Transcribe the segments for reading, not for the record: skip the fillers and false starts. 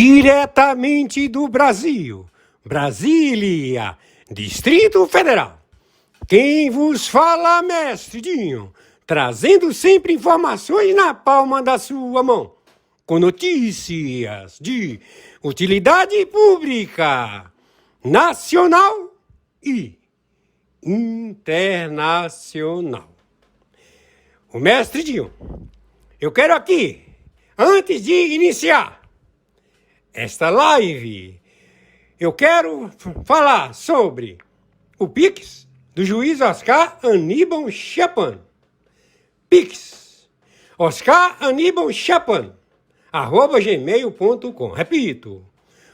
Diretamente do Brasil, Brasília, Distrito Federal. Quem vos fala, mestre Dinho, trazendo sempre informações na palma da sua mão, com notícias de utilidade pública, nacional e internacional. O mestre Dinho, eu quero aqui, antes de iniciar esta live, eu quero falar sobre o Pix do juiz Oscar Aníbal Chapan. Pix, Oscar Aníbal Chapan, @gmail.com. Repito,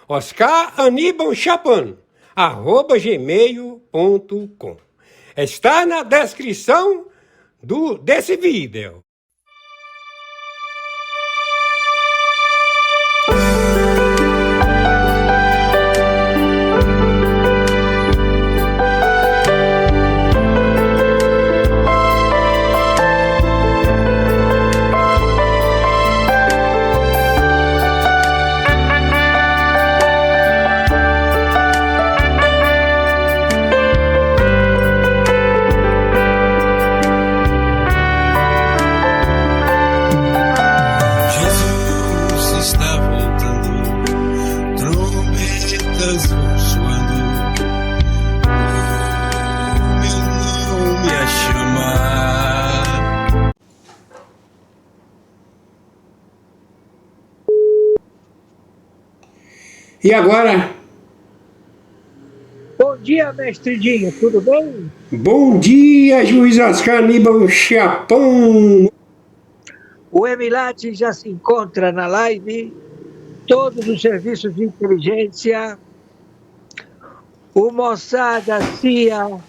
Oscar Aníbal Chapan, @gmail.com. Está na descrição desse vídeo. E agora? Bom dia, mestre Dinho, tudo bem? Bom dia, juiz Oscar Aníbal Chapan. O Emilate já se encontra na live, todos os serviços de inteligência, o Mossad, a CIA,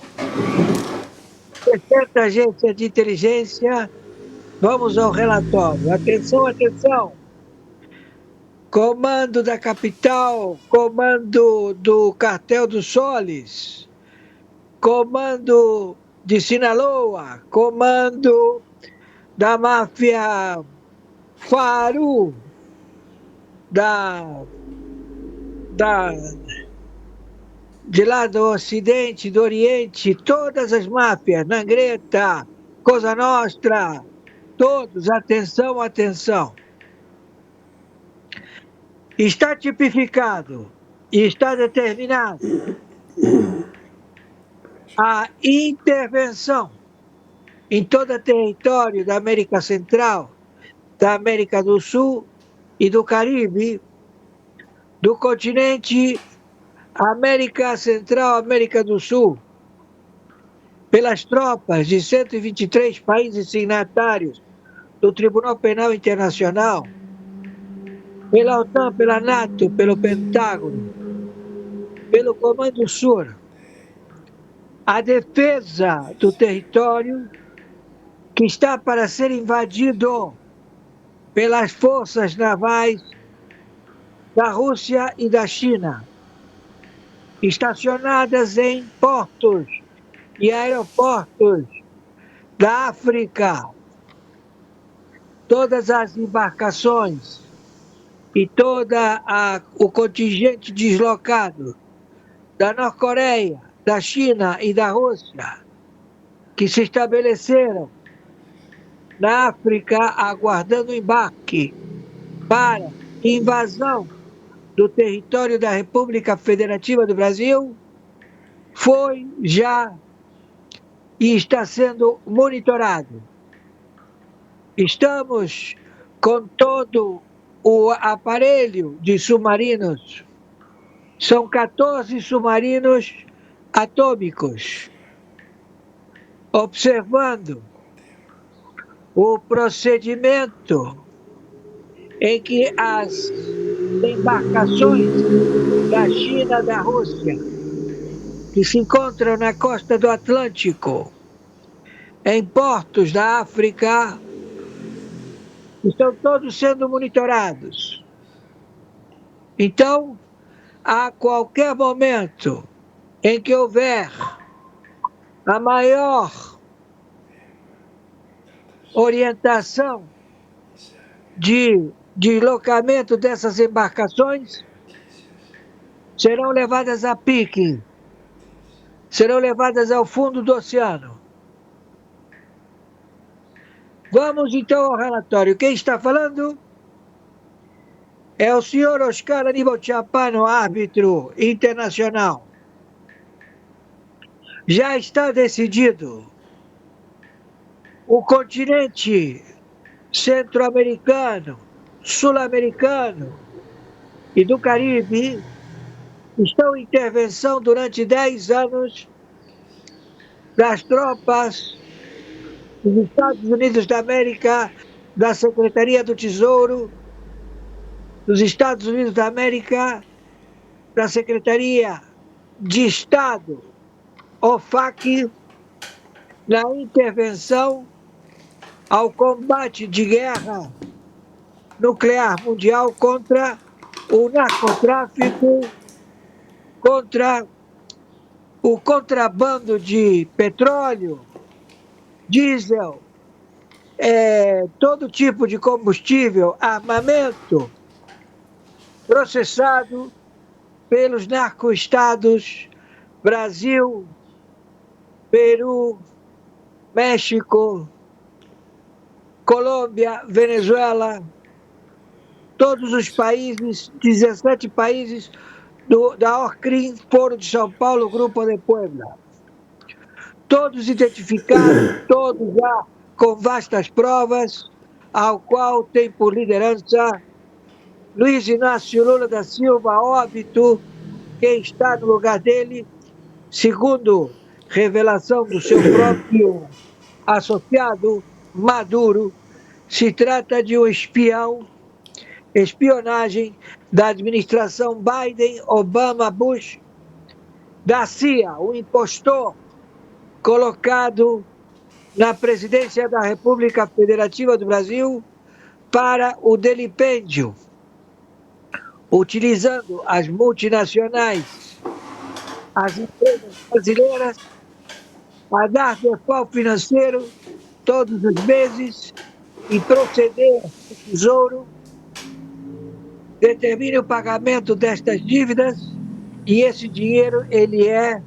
60 agências de inteligência. Vamos ao relatório. Atenção, atenção! Comando da capital, comando do cartel dos Soles, comando de Sinaloa, comando da máfia Faru, de lá do Ocidente, do Oriente, todas as máfias, Nangreta, Cosa Nostra, todos, atenção, atenção. Está tipificado e está determinado a intervenção em todo o território da América Central, da América do Sul e do Caribe, do continente América Central, América do Sul, pelas tropas de 123 países signatários do Tribunal Penal Internacional, pela OTAN, pela NATO, pelo Pentágono, pelo Comando Sur, a defesa do território que está para ser invadido pelas forças navais da Rússia e da China, estacionadas em portos e aeroportos da África. Todas as embarcações e todo o contingente deslocado da Norte-Coreia, da China e da Rússia, que se estabeleceram na África aguardando embarque para invasão do território da República Federativa do Brasil, foi já e está sendo monitorado. Estamos com todo o aparelho de submarinos, são 14 submarinos atômicos, observando o procedimento em que as embarcações da China, da Rússia, que se encontram na costa do Atlântico, em portos da África, estão todos sendo monitorados. Então, a qualquer momento em que houver a maior orientação de deslocamento dessas embarcações serão levadas a pique, serão levadas ao fundo do oceano. Vamos então ao relatório. Quem está falando é o senhor Oscar Aníbal Chapano, árbitro internacional. Já está decidido. O continente centro-americano, sul-americano e do Caribe estão em intervenção durante 10 anos das tropas dos Estados Unidos da América, da Secretaria do Tesouro, dos Estados Unidos da América, da Secretaria de Estado, OFAC, na intervenção ao combate de guerra nuclear mundial contra o narcotráfico, contra o contrabando de petróleo, diesel, todo tipo de combustível, armamento processado pelos narcoestados Brasil, Peru, México, Colômbia, Venezuela, todos os países, 17 países da OCRIM, Foro de São Paulo, Grupo de Puebla. Todos identificados, todos já com vastas provas, ao qual tem por liderança Luiz Inácio Lula da Silva, óbito, quem está no lugar dele, segundo revelação do seu próprio associado, Maduro, se trata de um espião, espionagem da administração Biden, Obama, Bush, da CIA, um impostor colocado na presidência da República Federativa do Brasil para o delipêndio, utilizando as multinacionais, as empresas brasileiras, a dar default financeiro todos os meses e proceder ao Tesouro, determine o pagamento destas dívidas e esse dinheiro ele é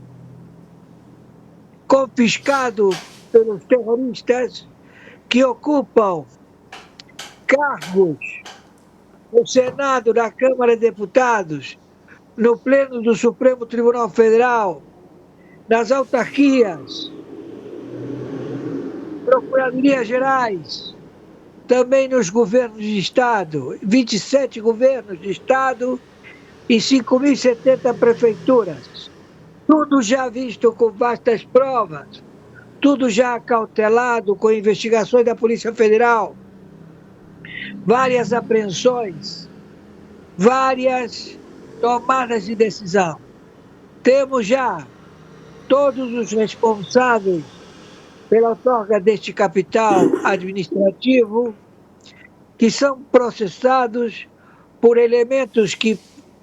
confiscado pelos terroristas que ocupam cargos no Senado, na Câmara de Deputados, no Pleno do Supremo Tribunal Federal, nas autarquias, procuradorias gerais, também nos governos de Estado, 27 governos de Estado e 5.070 prefeituras. Tudo já visto com vastas provas, tudo já acautelado com investigações da Polícia Federal, várias apreensões, várias tomadas de decisão. Temos já todos os responsáveis pela outorga deste capital administrativo que são processados por elementos que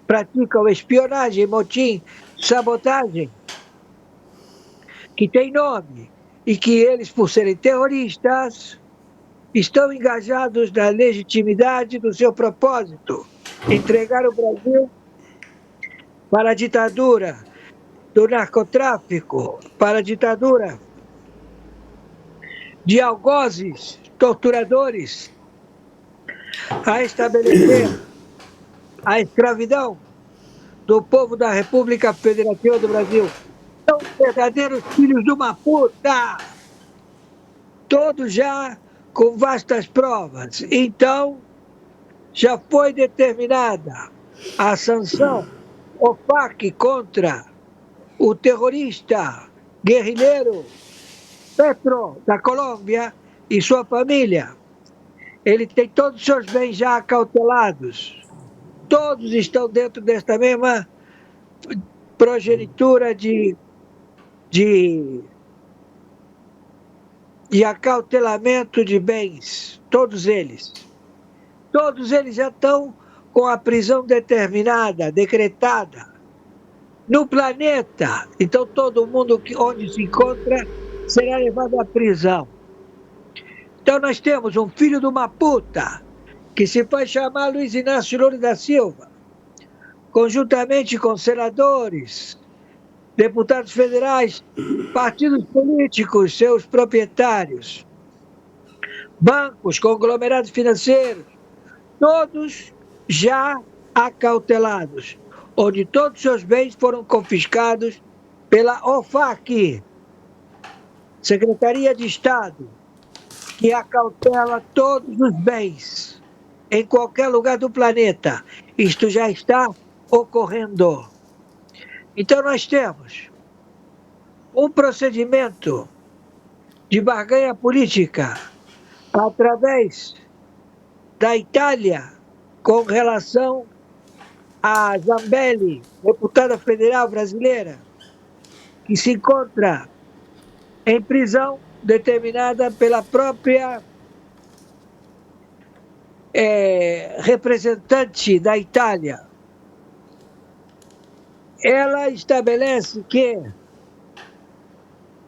praticam espionagem, motim, sabotagem, que tem nome e que eles, por serem terroristas, estão engajados na legitimidade do seu propósito, entregar o Brasil para a ditadura do narcotráfico, para a ditadura de algozes, torturadores, a estabelecer a escravidão do povo da República Federativa do Brasil. São verdadeiros filhos de uma puta! Todos já com vastas provas. Então, já foi determinada a sanção OFAC contra o terrorista guerrilheiro Petro, da Colômbia, e sua família. Ele tem todos os seus bens já acautelados. Todos estão dentro desta mesma progenitura de acautelamento de bens. Todos eles. Todos eles já estão com a prisão determinada, decretada, no planeta. Então todo mundo onde se encontra será levado à prisão. Então nós temos um filho de uma puta que se faz chamar Luiz Inácio Lula da Silva, conjuntamente com senadores, deputados federais, partidos políticos, seus proprietários, bancos, conglomerados financeiros, todos já acautelados, onde todos seus bens foram confiscados pela OFAC, Secretaria de Estado, que acautela todos os bens em qualquer lugar do planeta. Isto já está ocorrendo. Então nós temos um procedimento de barganha política através da Itália com relação a Zambelli, deputada federal brasileira, que se encontra em prisão determinada pela própria representante da Itália. Ela estabelece que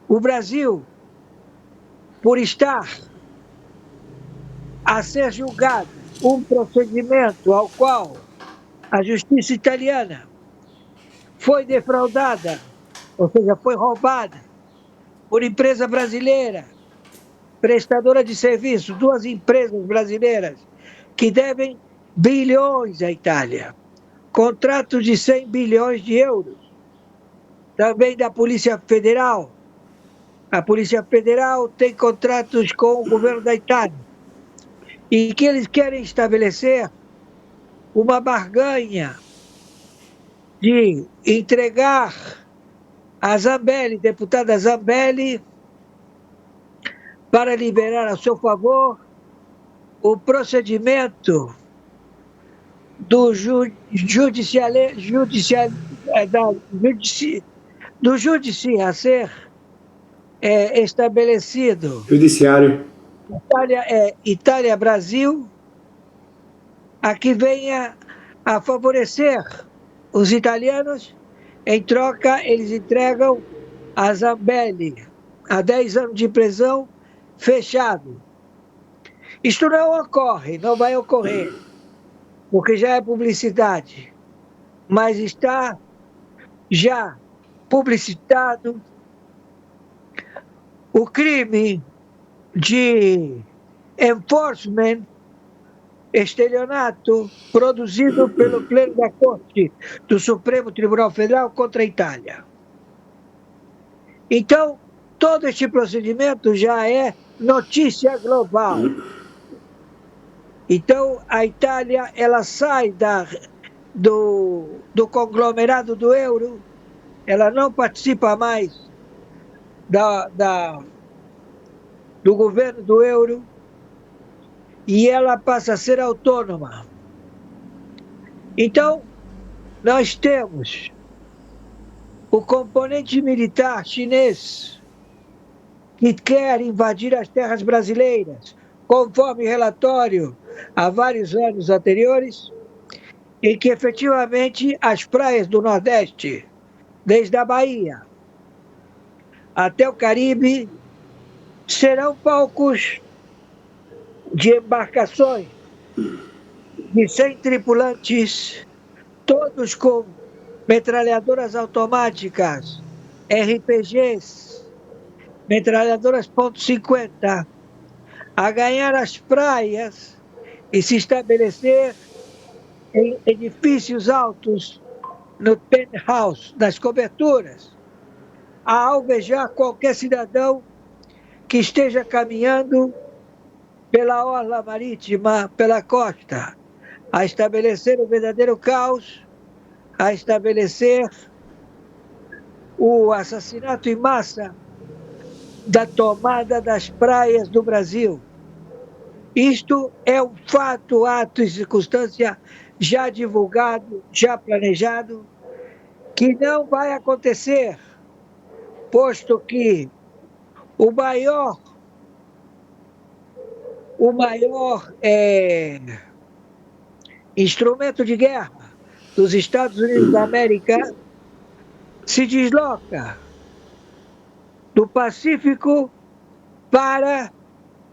o Brasil, por estar a ser julgado um procedimento ao qual a justiça italiana foi defraudada, ou seja, foi roubada por empresa brasileira, prestadora de serviço, duas empresas brasileiras que devem bilhões à Itália, contratos de 100 bilhões de euros, também da Polícia Federal. A Polícia Federal tem contratos com o governo da Itália e que eles querem estabelecer uma barganha de entregar a Zambelli, deputada Zambelli, para liberar a seu favor o procedimento do judici a ser estabelecido. Judiciário. Itália-Brasil, a que venha a favorecer os italianos. Em troca, eles entregam a Zambelli a 10 anos de prisão fechado. Isto não ocorre, não vai ocorrer, porque já é publicidade, mas está já publicitado o crime de enforcement, estelionato, produzido pelo Pleno da Corte do Supremo Tribunal Federal contra a Itália. Então, todo este procedimento já é notícia global. Então, a Itália, ela sai do conglomerado do euro, ela não participa mais do governo do euro e ela passa a ser autônoma. Então, nós temos o componente militar chinês que quer invadir as terras brasileiras, conforme relatório há vários anos anteriores, em que efetivamente as praias do Nordeste, desde a Bahia até o Caribe, serão palcos de embarcações de 100 tripulantes, todos com metralhadoras automáticas, RPGs, metralhadoras .50, a ganhar as praias e se estabelecer em edifícios altos no penthouse, nas coberturas, a alvejar qualquer cidadão que esteja caminhando pela orla marítima, pela costa, a estabelecer o verdadeiro caos, a estabelecer o assassinato em massa da tomada das praias do Brasil. Isto é um fato, ato e circunstância já divulgado, já planejado, que não vai acontecer, posto que o maior instrumento de guerra dos Estados Unidos da América se desloca do Pacífico para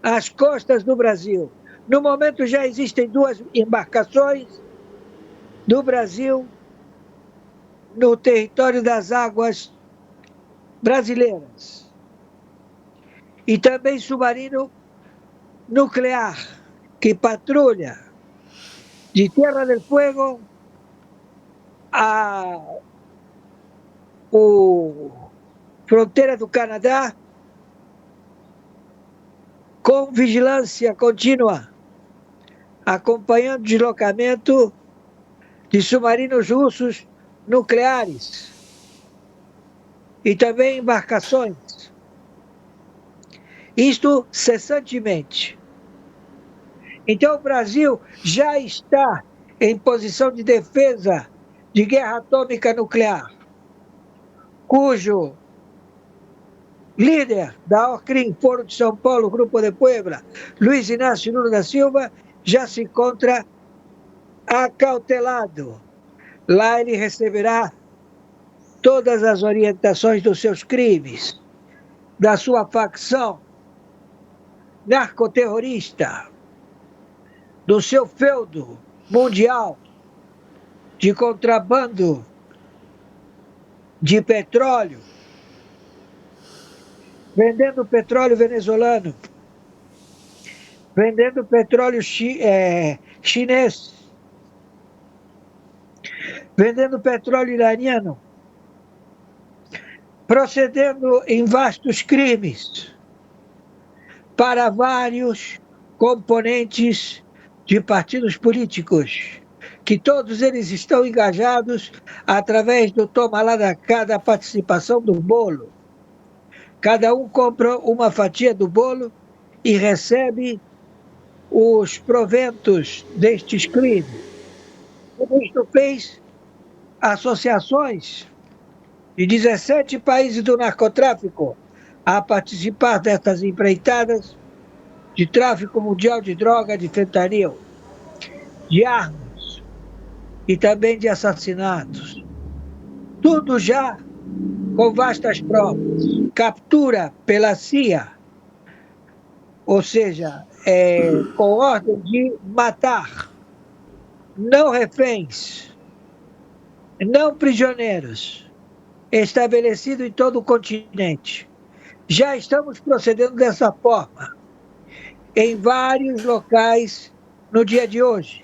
as costas do Brasil. No momento já existem 2 embarcações do Brasil no território das águas brasileiras. E também submarino nuclear, que patrulha de Terra del Fuego a fronteira do Canadá, com vigilância contínua, acompanhando o deslocamento de submarinos russos nucleares e também embarcações. Isto cessantemente. Então o Brasil já está em posição de defesa de guerra atômica nuclear, cujo líder da OCRIM, Foro de São Paulo, Grupo de Puebla, Luiz Inácio Lula da Silva, já se encontra acautelado. Lá ele receberá todas as orientações dos seus crimes, da sua facção narcoterrorista, do seu feudo mundial de contrabando de petróleo, vendendo petróleo venezuelano, vendendo petróleo chinês, vendendo petróleo iraniano, procedendo em vastos crimes para vários componentes de partidos políticos, que todos eles estão engajados através do toma lá da cá da participação do bolo. Cada um compra uma fatia do bolo e recebe os proventos destes crimes. Tudo isto fez associações de 17 países do narcotráfico a participar dessas empreitadas de tráfico mundial de droga, de fentanil, de armas e também de assassinatos. Tudo já com vastas provas. Captura pela CIA, ou seja, com ordem de matar, não reféns, não prisioneiros, estabelecido em todo o continente. Já estamos procedendo dessa forma em vários locais no dia de hoje.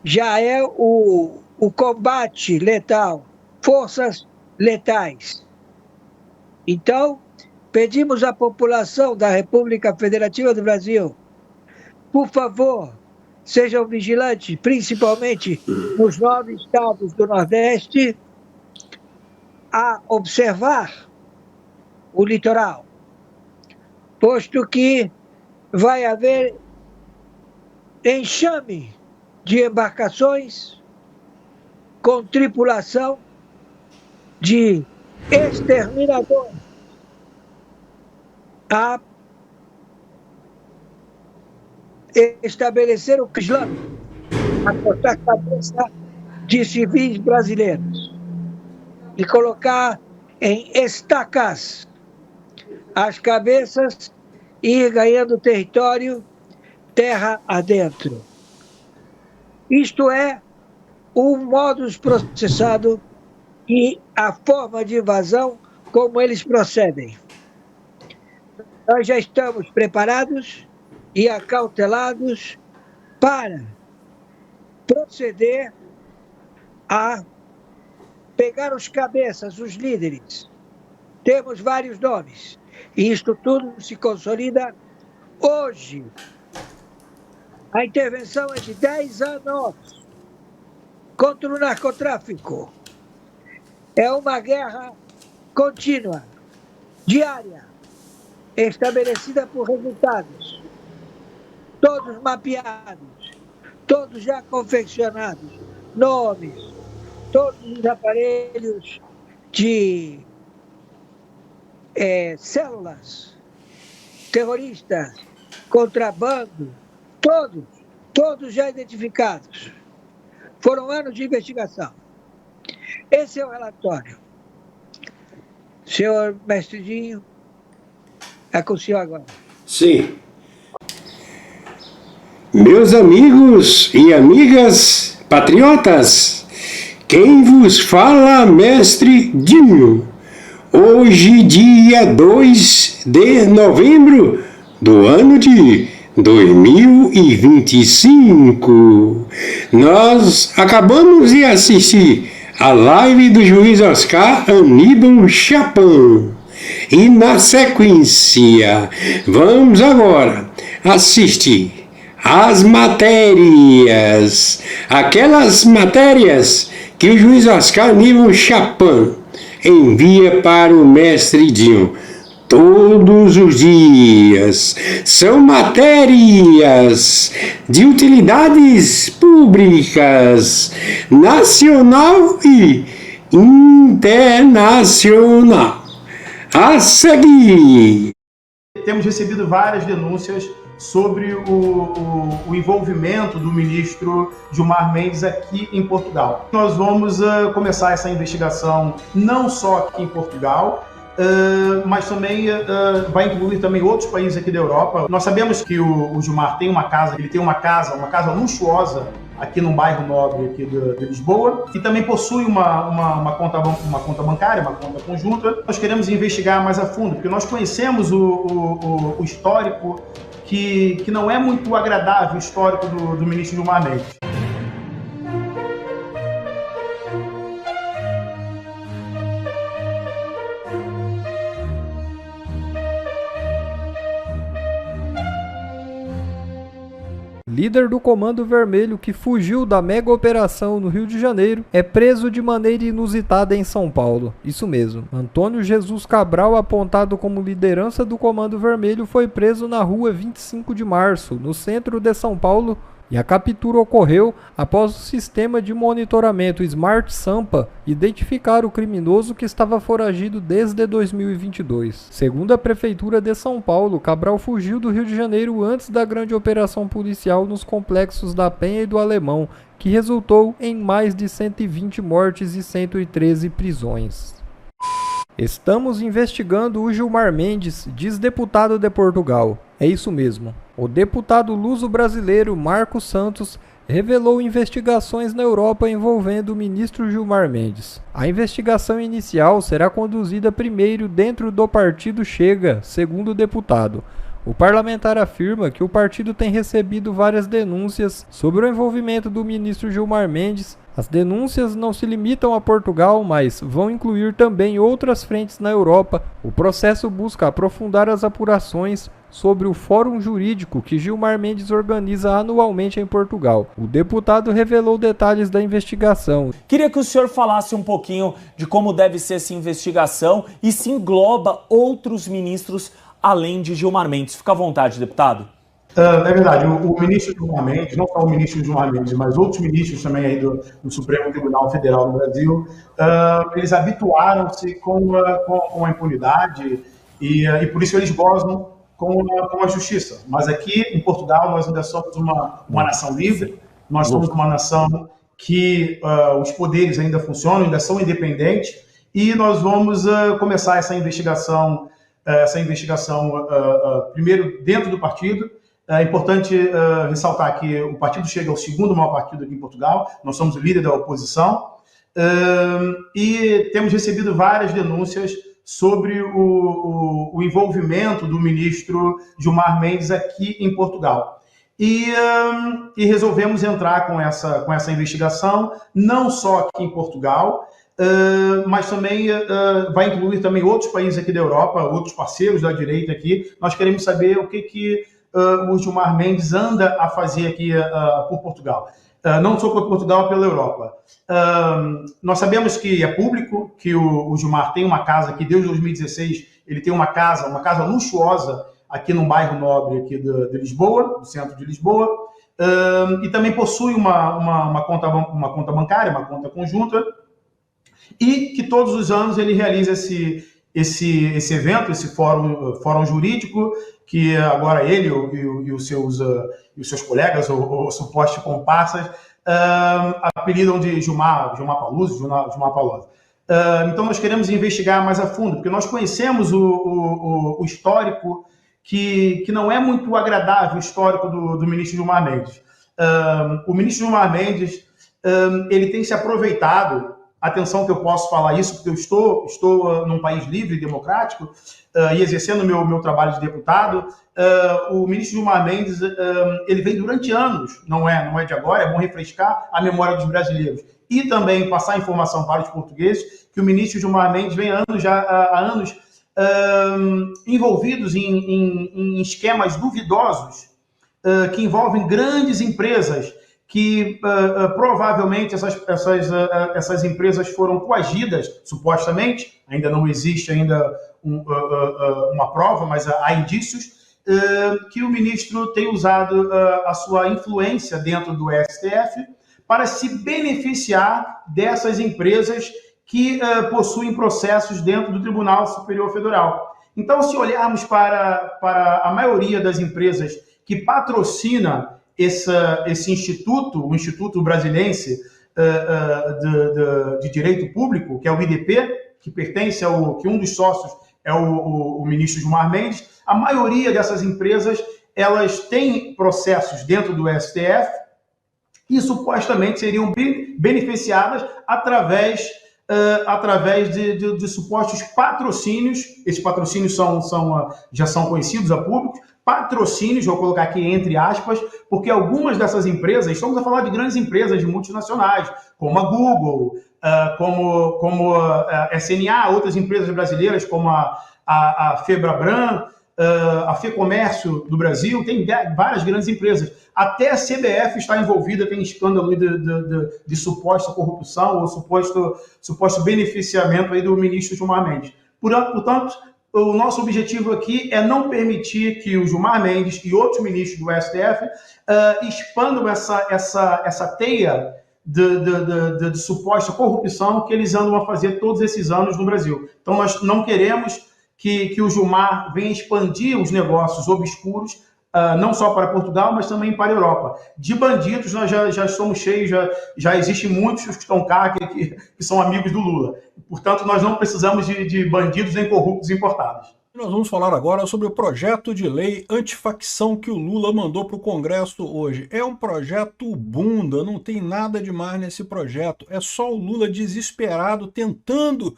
Já é o combate letal, forças letais. Então, pedimos à população da República Federativa do Brasil, por favor, sejam vigilantes, principalmente nos 9 estados do Nordeste, a observar o litoral, posto que vai haver enxame de embarcações com tripulação de exterminadores a estabelecer o islâmico, a cortar a cabeça de civis brasileiros e colocar em estacas as cabeças e ir ganhando território terra adentro. Isto é o modus processado e a forma de invasão como eles procedem. Nós já estamos preparados e acautelados para proceder a pegar os cabeças, os líderes. Temos vários nomes. E isto tudo se consolida hoje. A intervenção é de 10 anos contra o narcotráfico. É uma guerra contínua, diária, estabelecida por resultados, todos mapeados, todos já confeccionados, nomes, todos os aparelhos de células terroristas, contrabando, todos já identificados. Foram anos de investigação. Esse é o relatório. Senhor Mestridinho, é com o senhor agora. Sim. Meus amigos e amigas patriotas, quem vos fala, mestre Dinho. Hoje, dia 2 de novembro do ano de 2025, nós acabamos de assistir a live do juiz Oscar Aníbal Chapão. E na sequência, vamos agora assistir as matérias, aquelas matérias que o juiz Oscar Aníbal Chapão envia para o mestre Dinho todos os dias. São matérias de utilidades públicas, nacional e internacional. A seguir. Temos recebido várias denúncias sobre o envolvimento do ministro Gilmar Mendes aqui em Portugal. Nós vamos começar essa investigação não só aqui em Portugal, mas também vai incluir também outros países aqui da Europa. Nós sabemos que o Gilmar tem uma casa, ele tem uma casa luxuosa aqui num bairro nobre aqui de Lisboa, e também possui uma conta bancária, uma conta conjunta. Nós queremos investigar mais a fundo, porque nós conhecemos o histórico que não é muito agradável, o histórico do ministro Gilmar Mendes. Líder do Comando Vermelho que fugiu da mega operação no Rio de Janeiro é preso de maneira inusitada em São Paulo. Isso mesmo, Antônio Jesus Cabral, apontado como liderança do Comando Vermelho, foi preso na rua 25 de março, no centro de São Paulo, e a captura ocorreu após o sistema de monitoramento Smart Sampa identificar o criminoso que estava foragido desde 2022. Segundo a Prefeitura de São Paulo, Cabral fugiu do Rio de Janeiro antes da grande operação policial nos complexos da Penha e do Alemão, que resultou em mais de 120 mortes e 113 prisões. Estamos investigando o Gilmar Mendes, diz deputado de Portugal. É isso mesmo. O deputado luso-brasileiro Marcos Santos revelou investigações na Europa envolvendo o ministro Gilmar Mendes. A investigação inicial será conduzida primeiro dentro do partido Chega, segundo o deputado. O parlamentar afirma que o partido tem recebido várias denúncias sobre o envolvimento do ministro Gilmar Mendes. As denúncias não se limitam a Portugal, mas vão incluir também outras frentes na Europa. O processo busca aprofundar as apurações sobre o fórum jurídico que Gilmar Mendes organiza anualmente em Portugal. O deputado revelou detalhes da investigação. Queria que o senhor falasse um pouquinho de como deve ser essa investigação e se engloba outros ministros além de Gilmar Mendes. Fica à vontade, deputado. É verdade, o ministro Gilmar Mendes, não só o ministro Gilmar Mendes, mas outros ministros também aí do Supremo Tribunal Federal do Brasil, eles habituaram-se com a impunidade e por isso eles gozam com a justiça. Mas aqui em Portugal nós ainda somos uma nação livre, nós somos uma nação que os poderes ainda funcionam, ainda são independentes, e nós vamos começar essa investigação primeiro dentro do partido. É importante ressaltar que o Partido Chega é o segundo maior partido aqui em Portugal, nós somos o líder da oposição, e temos recebido várias denúncias sobre o envolvimento do ministro Gilmar Mendes aqui em Portugal. E resolvemos entrar com essa investigação, não só aqui em Portugal, mas também vai incluir também outros países aqui da Europa, outros parceiros da direita aqui. Nós queremos saber o que o Gilmar Mendes anda a fazer aqui por Portugal. Não só por Portugal, pela Europa. Nós sabemos que é público que o Gilmar tem uma casa aqui, desde 2016, ele tem uma casa luxuosa aqui num bairro nobre aqui de Lisboa, do centro de Lisboa, e também possui uma conta bancária, uma conta conjunta, e que todos os anos ele realiza esse evento, esse fórum jurídico, que agora ele e os seus colegas, ou supostos comparsas, apelidam de Gilmar Paluso, Gilmar Palosa. Então nós queremos investigar mais a fundo, porque nós conhecemos o histórico que não é muito agradável o histórico do ministro Gilmar Mendes. O ministro Gilmar Mendes ele tem se aproveitado, atenção que eu posso falar isso, porque eu estou num país livre e democrático e exercendo meu trabalho de deputado. O ministro Gilmar Mendes ele vem durante anos, não é de agora, é bom refrescar a memória dos brasileiros e também passar a informação para os portugueses que o ministro Gilmar Mendes vem há anos envolvidos em esquemas duvidosos que envolvem grandes empresas que provavelmente essas empresas foram coagidas, supostamente, ainda não existe uma prova, mas há indícios, que o ministro tem usado a sua influência dentro do STF para se beneficiar dessas empresas que possuem processos dentro do Tribunal Superior Federal. Então, se olharmos para a maioria das empresas que patrocina esse instituto, o Instituto Brasilense de Direito Público, que é o IDP, que pertence que um dos sócios é o ministro Gilmar Mendes, a maioria dessas empresas elas têm processos dentro do STF e supostamente seriam beneficiadas através de supostos patrocínios. Esses patrocínios já são conhecidos a público, patrocínios, vou colocar aqui entre aspas, porque algumas dessas empresas, estamos a falar de grandes empresas de multinacionais, como a Google, como a SNA, outras empresas brasileiras como a Febraban, a Fecomércio do Brasil, tem várias grandes empresas. Até a CBF está envolvida, tem escândalo de suposta corrupção ou suposto beneficiamento aí do ministro Gilmar Mendes. Portanto, o nosso objetivo aqui é não permitir que o Gilmar Mendes e outros ministros do STF expandam essa teia de suposta corrupção que eles andam a fazer todos esses anos no Brasil. Então, nós não queremos que o Gilmar venha expandir os negócios obscuros, não só para Portugal, mas também para a Europa. De bandidos, nós já estamos cheios, já existem muitos que estão cá, que são amigos do Lula. Portanto, nós não precisamos de bandidos nem corruptos importados. Nós vamos falar agora sobre o projeto de lei antifacção que o Lula mandou para o Congresso hoje. É um projeto bunda, não tem nada demais nesse projeto. É só o Lula desesperado tentando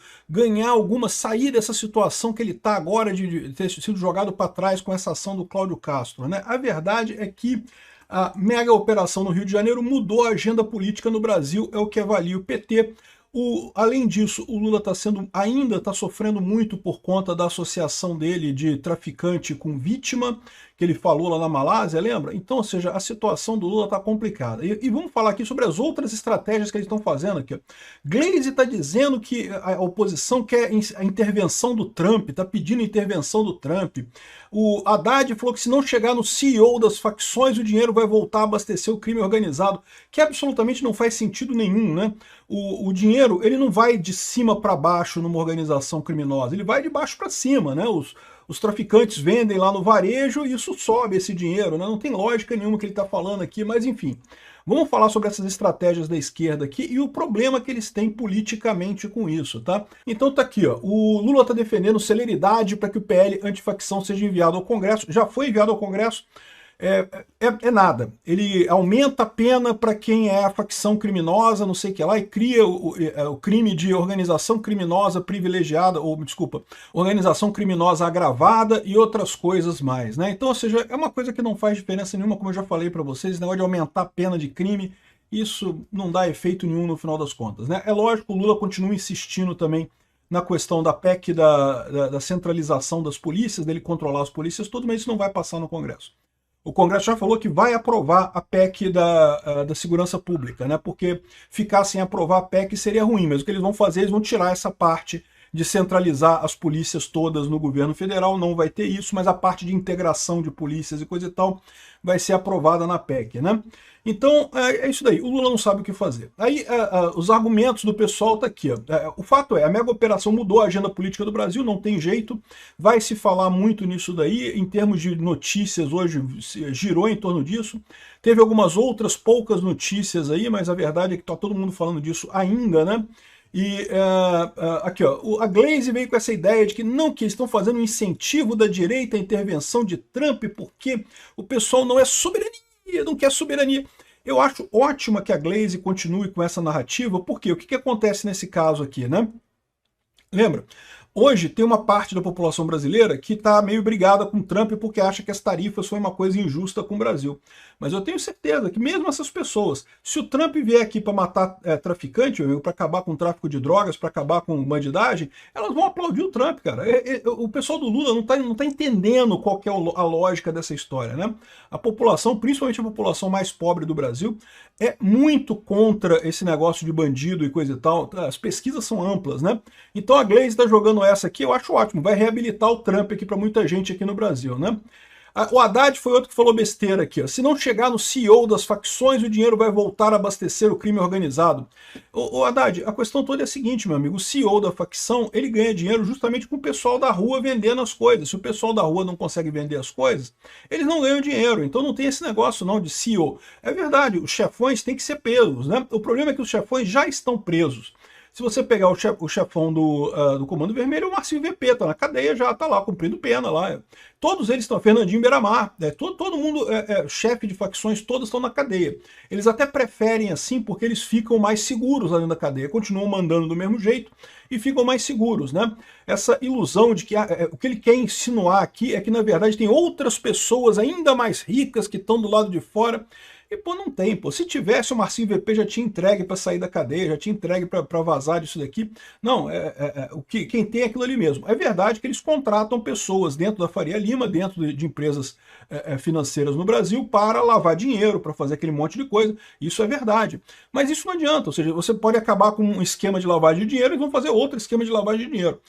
sair dessa situação que ele está agora de ter sido jogado para trás com essa ação do Cláudio Castro, né? A verdade é que a mega operação no Rio de Janeiro mudou a agenda política no Brasil, é o que avalia o PT. Além disso, o Lula ainda está sofrendo muito por conta da associação dele de traficante com vítima, que ele falou lá na Malásia, lembra? Então, ou seja, a situação do Lula está complicada. E vamos falar aqui sobre as outras estratégias que eles estão fazendo aqui. Gleisi está dizendo que a oposição quer a intervenção do Trump, está pedindo intervenção do Trump. O Haddad falou que se não chegar no CEO das facções, o dinheiro vai voltar a abastecer o crime organizado, que absolutamente não faz sentido nenhum, né? O dinheiro, ele não vai de cima para baixo numa organização criminosa, ele vai de baixo para cima, né? Os traficantes vendem lá no varejo e isso sobe esse dinheiro, né? Não tem lógica nenhuma que ele está falando aqui, mas enfim. Vamos falar sobre essas estratégias da esquerda aqui e o problema que eles têm politicamente com isso, tá? Então tá aqui, ó, o Lula tá defendendo celeridade para que o PL antifacção seja enviado ao Congresso, já foi enviado ao Congresso, nada. Ele aumenta a pena para quem é a facção criminosa, não sei o que lá, e cria o crime de organização criminosa privilegiada, ou, desculpa, organização criminosa agravada e outras coisas mais, né? Então, ou seja, é uma coisa que não faz diferença nenhuma, como eu já falei para vocês, esse negócio de aumentar a pena de crime, isso não dá efeito nenhum no final das contas, né? É lógico, o Lula continua insistindo também na questão da PEC da centralização das polícias, dele controlar as polícias todas, mas isso não vai passar no Congresso. O Congresso já falou que vai aprovar a PEC da segurança pública, né? Porque ficar sem aprovar a PEC seria ruim, mas o que eles vão fazer, eles vão tirar essa parte de centralizar as polícias todas no governo federal, não vai ter isso, mas a parte de integração de polícias e coisa e tal vai ser aprovada na PEC, né? Então, é isso daí. O Lula não sabe o que fazer. Aí, os argumentos do pessoal tá aqui, ó. O fato é, a mega operação mudou a agenda política do Brasil, não tem jeito. Vai se falar muito nisso daí. Em termos de notícias, hoje girou em torno disso. Teve algumas outras poucas notícias aí, mas a verdade é que tá todo mundo falando disso ainda, né? E aqui, ó, a Glaze veio com essa ideia de que não, que eles estão fazendo um incentivo da direita à intervenção de Trump porque o pessoal não é soberania, não quer soberania. Eu acho ótimo que a Glaze continue com essa narrativa, porque o que acontece nesse caso aqui, né? Lembra? Hoje tem uma parte da população brasileira que está meio brigada com o Trump porque acha que as tarifas foi uma coisa injusta com o Brasil. Mas eu tenho certeza que mesmo essas pessoas, se o Trump vier aqui para matar traficante, para acabar com o tráfico de drogas, para acabar com bandidagem, elas vão aplaudir o Trump, cara. O pessoal do Lula não tá entendendo qual que é a lógica dessa história, né? A população, principalmente a população mais pobre do Brasil, é muito contra esse negócio de bandido e coisa e tal. As pesquisas são amplas, né? Então a Glaze está jogando essa aqui, eu acho ótimo, vai reabilitar o Trump aqui para muita gente aqui no Brasil, né? O Haddad foi outro que falou besteira aqui, ó. Se não chegar no CEO das facções, o dinheiro vai voltar a abastecer o crime organizado. O Haddad, a questão toda é a seguinte, meu amigo, o CEO da facção, ele ganha dinheiro justamente com o pessoal da rua vendendo as coisas. Se o pessoal da rua não consegue vender as coisas, eles não ganham dinheiro. Então não tem esse negócio não de CEO. É verdade, os chefões têm que ser presos, né? O problema é que os chefões já estão presos. Se você pegar o chefão do Comando Vermelho, o Marcinho VP, tá na cadeia, já tá lá, cumprindo pena lá. Todos eles estão, Fernandinho Beiramar, todo mundo, chefe de facções, todos estão na cadeia. Eles até preferem assim porque eles ficam mais seguros lá dentro da cadeia, continuam mandando do mesmo jeito e ficam mais seguros, né? Essa ilusão de que o que ele quer insinuar aqui é que, na verdade, tem outras pessoas ainda mais ricas que estão do lado de fora. E, pô, não tem, pô. Se tivesse, o Marcinho VP já tinha entregue para sair da cadeia, já tinha entregue para vazar disso daqui. Não, quem tem é aquilo ali mesmo. É verdade que eles contratam pessoas dentro da Faria Lima, dentro de empresas financeiras no Brasil, para lavar dinheiro, para fazer aquele monte de coisa. Isso é verdade. Mas isso não adianta, ou seja, você pode acabar com um esquema de lavagem de dinheiro e vão fazer outro esquema de lavagem de dinheiro.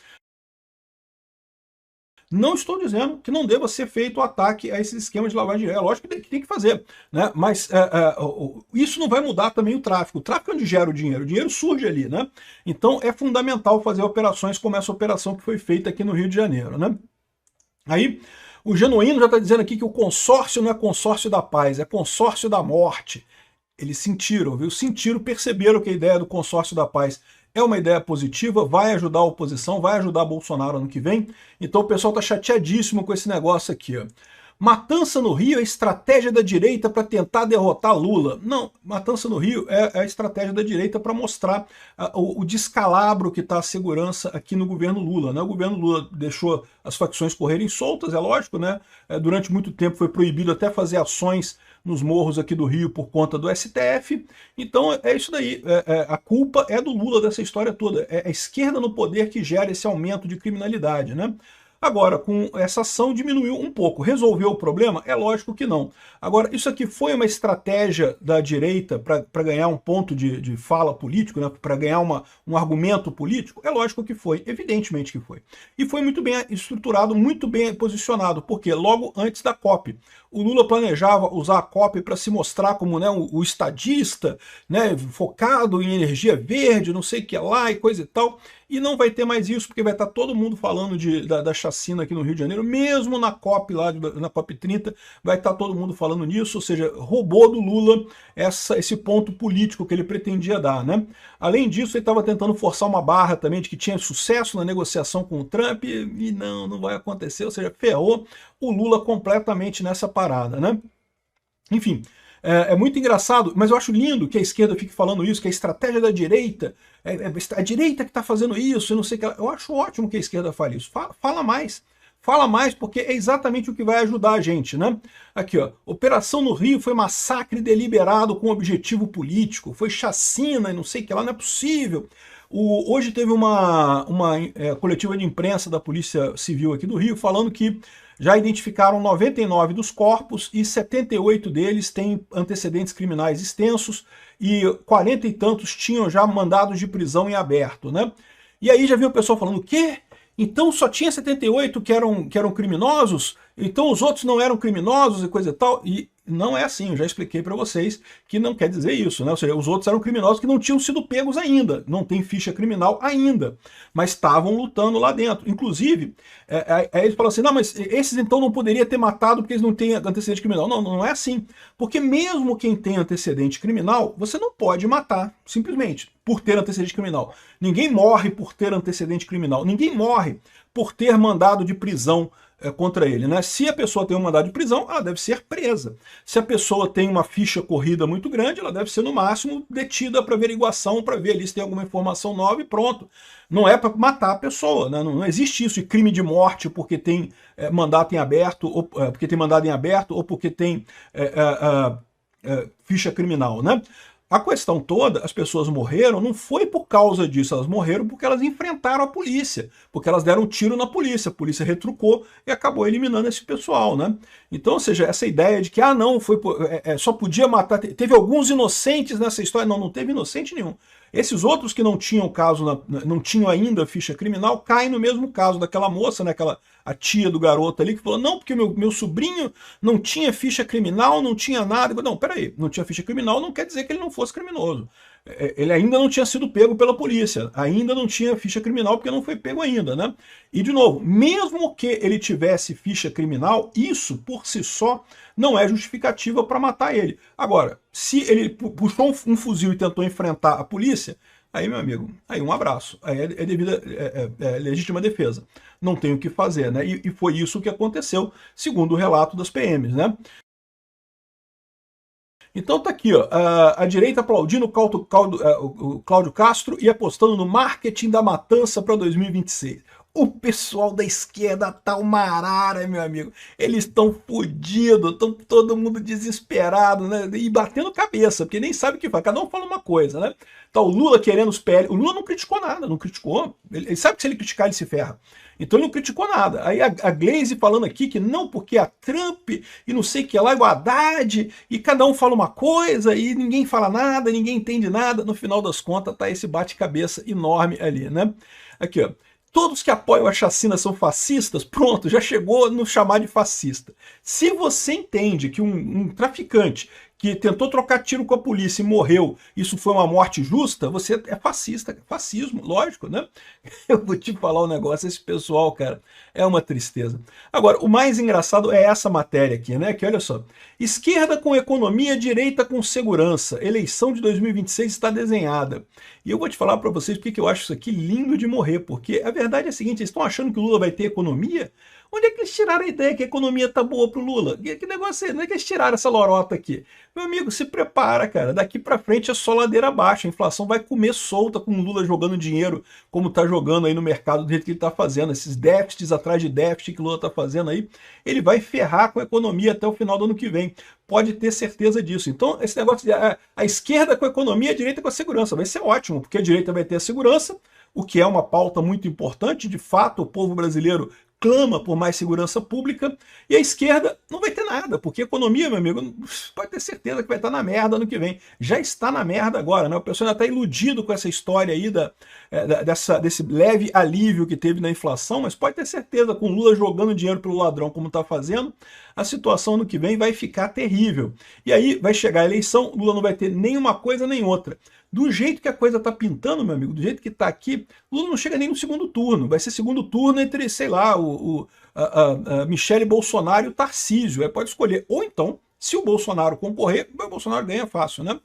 Não estou dizendo que não deva ser feito o ataque a esses esquemas de lavagem de dinheiro. É lógico que tem que fazer, né? Mas isso não vai mudar também o tráfico. O tráfico é onde gera o dinheiro surge ali, né? Então é fundamental fazer operações como essa operação que foi feita aqui no Rio de Janeiro, né? Aí o Genuíno já está dizendo aqui que o consórcio não é consórcio da paz, é consórcio da morte. Eles sentiram, viu? Sentiram, perceberam que a ideia do consórcio da paz é uma ideia positiva, vai ajudar a oposição, vai ajudar Bolsonaro ano que vem. Então o pessoal está chateadíssimo com esse negócio aqui, ó. Matança no Rio é estratégia da direita para tentar derrotar Lula. Não, Matança no Rio é a estratégia da direita para mostrar o descalabro que está a segurança aqui no governo Lula, né? O governo Lula deixou as facções correrem soltas, é lógico, né? Durante muito tempo foi proibido até fazer ações nos morros aqui do Rio por conta do STF. Então é isso daí, a culpa é do Lula dessa história toda. É a esquerda no poder que gera esse aumento de criminalidade, né? Agora, com essa ação diminuiu um pouco. Resolveu o problema? É lógico que não. Agora, isso aqui foi uma estratégia da direita para ganhar um ponto de fala político, né? Para ganhar um argumento político? É lógico que foi, evidentemente que foi. E foi muito bem estruturado, muito bem posicionado, porque logo antes da COP, o Lula planejava usar a COP para se mostrar como, né, o estadista, né, focado em energia verde, não sei o que lá e coisa e tal. E não vai ter mais isso, porque vai estar todo mundo falando da chacina aqui no Rio de Janeiro, mesmo na COP lá, na COP 30, vai estar todo mundo falando nisso, ou seja, roubou do Lula esse ponto político que ele pretendia dar, né? Além disso, ele estava tentando forçar uma barra também de que tinha sucesso na negociação com o Trump, e não vai acontecer, ou seja, ferrou o Lula completamente nessa parada, né? Enfim, é muito engraçado, mas eu acho lindo que a esquerda fique falando isso, que a estratégia da direita, a direita que está fazendo isso, eu não sei o que. Eu acho ótimo que a esquerda fale isso. Fala mais, porque é exatamente o que vai ajudar a gente, né? Aqui, ó, Operação no Rio foi massacre deliberado com objetivo político, foi chacina e não sei o que lá, não é possível. Hoje teve uma coletiva de imprensa da Polícia Civil aqui do Rio falando que já identificaram 99 dos corpos e 78 deles têm antecedentes criminais extensos e 40 e tantos tinham já mandados de prisão em aberto, né? E aí já viu o pessoal falando, o quê? Então só tinha 78 que eram criminosos? Então os outros não eram criminosos e coisa e tal? E Não é assim, eu já expliquei para vocês que não quer dizer isso, né? Ou seja, os outros eram criminosos que não tinham sido pegos ainda, não tem ficha criminal ainda, mas estavam lutando lá dentro. Inclusive, aí eles falam assim, não, mas esses então não poderia ter matado porque eles não têm antecedente criminal. Não, não é assim, porque mesmo quem tem antecedente criminal, você não pode matar, simplesmente, por ter antecedente criminal. Ninguém morre por ter antecedente criminal, ninguém morre por ter mandado de prisão contra ele, né? Se a pessoa tem um mandado de prisão, ela deve ser presa. Se a pessoa tem uma ficha corrida muito grande, ela deve ser no máximo detida para averiguação, para ver ali se tem alguma informação nova e pronto. Não é para matar a pessoa, né? Não existe isso de crime de morte porque tem mandato em aberto, ou porque tem mandado em aberto, ou porque tem ficha criminal, né? A questão toda, as pessoas morreram, não foi por causa disso, elas morreram porque elas enfrentaram a polícia, porque elas deram um tiro na polícia, a polícia retrucou e acabou eliminando esse pessoal, né? Então, ou seja, essa ideia de que, não, foi só podia matar, teve alguns inocentes nessa história, não teve inocente nenhum. Esses outros que não tinham caso, não tinham ainda ficha criminal, caem no mesmo caso daquela moça, né, a tia do garoto ali, que falou, não, porque meu sobrinho não tinha ficha criminal, não tinha nada. Não, peraí, não tinha ficha criminal não quer dizer que ele não fosse criminoso. Ele ainda não tinha sido pego pela polícia, ainda não tinha ficha criminal porque não foi pego ainda, né? E, de novo, mesmo que ele tivesse ficha criminal, isso, por si só, não é justificativa para matar ele. Agora, se ele puxou um fuzil e tentou enfrentar a polícia, aí, meu amigo, aí um abraço. Aí é legítima defesa. Não tem o que fazer, né? E foi isso que aconteceu, segundo o relato das PMs, né? Então tá aqui, ó, a direita aplaudindo o Cláudio Castro e apostando no marketing da matança para 2026. O pessoal da esquerda tá uma arara, meu amigo. Eles estão fodidos, estão todo mundo desesperado, né? E batendo cabeça, porque nem sabe o que faz. Cada um fala uma coisa, né? Tá o Lula querendo os PL. O Lula não criticou nada, não criticou. Ele sabe que se ele criticar, ele se ferra. Então ele não criticou nada. Aí a Glaze falando aqui que não, porque a Trump e não sei o que lá, e o Haddad, e cada um fala uma coisa, e ninguém fala nada, ninguém entende nada. No final das contas, tá esse bate-cabeça enorme ali, né? Aqui, ó. Todos que apoiam a chacina são fascistas? Pronto, já chegou no chamar de fascista. Se você entende que um traficante que tentou trocar tiro com a polícia e morreu, isso foi uma morte justa, você é fascista. Fascismo, lógico, né? Eu vou te falar um negócio, esse pessoal, cara, é uma tristeza. Agora, o mais engraçado é essa matéria aqui, né? Que olha só, esquerda com economia, direita com segurança, eleição de 2026 está desenhada. E eu vou te falar para vocês porque eu acho isso aqui lindo de morrer, porque a verdade é a seguinte, eles estão achando que o Lula vai ter economia? Onde é que eles tiraram a ideia que a economia tá boa pro Lula? Que negócio é? Onde é que eles tiraram essa lorota aqui? Meu amigo, se prepara, cara. Daqui para frente é só ladeira abaixo. A inflação vai comer solta com o Lula jogando dinheiro como tá jogando aí no mercado do jeito que ele tá fazendo. Esses déficits atrás de déficit que o Lula tá fazendo aí. Ele vai ferrar com a economia até o final do ano que vem. Pode ter certeza disso. Então, esse negócio de a esquerda com a economia, a direita com a segurança. Vai ser ótimo, porque a direita vai ter a segurança, o que é uma pauta muito importante. De fato, o povo brasileiro clama por mais segurança pública, e a esquerda não vai ter nada, porque a economia, meu amigo, pode ter certeza que vai estar na merda ano que vem. Já está na merda agora, né? O pessoal ainda está iludido com essa história aí desse leve alívio que teve na inflação, mas pode ter certeza, com Lula jogando dinheiro pelo ladrão como está fazendo, a situação ano que vem vai ficar terrível. E aí vai chegar a eleição, Lula não vai ter nenhuma coisa nem outra. Do jeito que a coisa tá pintando, meu amigo, do jeito que tá aqui, Lula não chega nem no segundo turno. Vai ser segundo turno entre, sei lá, a Michele Bolsonaro e o Tarcísio. Aí pode escolher. Ou então, se o Bolsonaro concorrer, o Bolsonaro ganha fácil, né?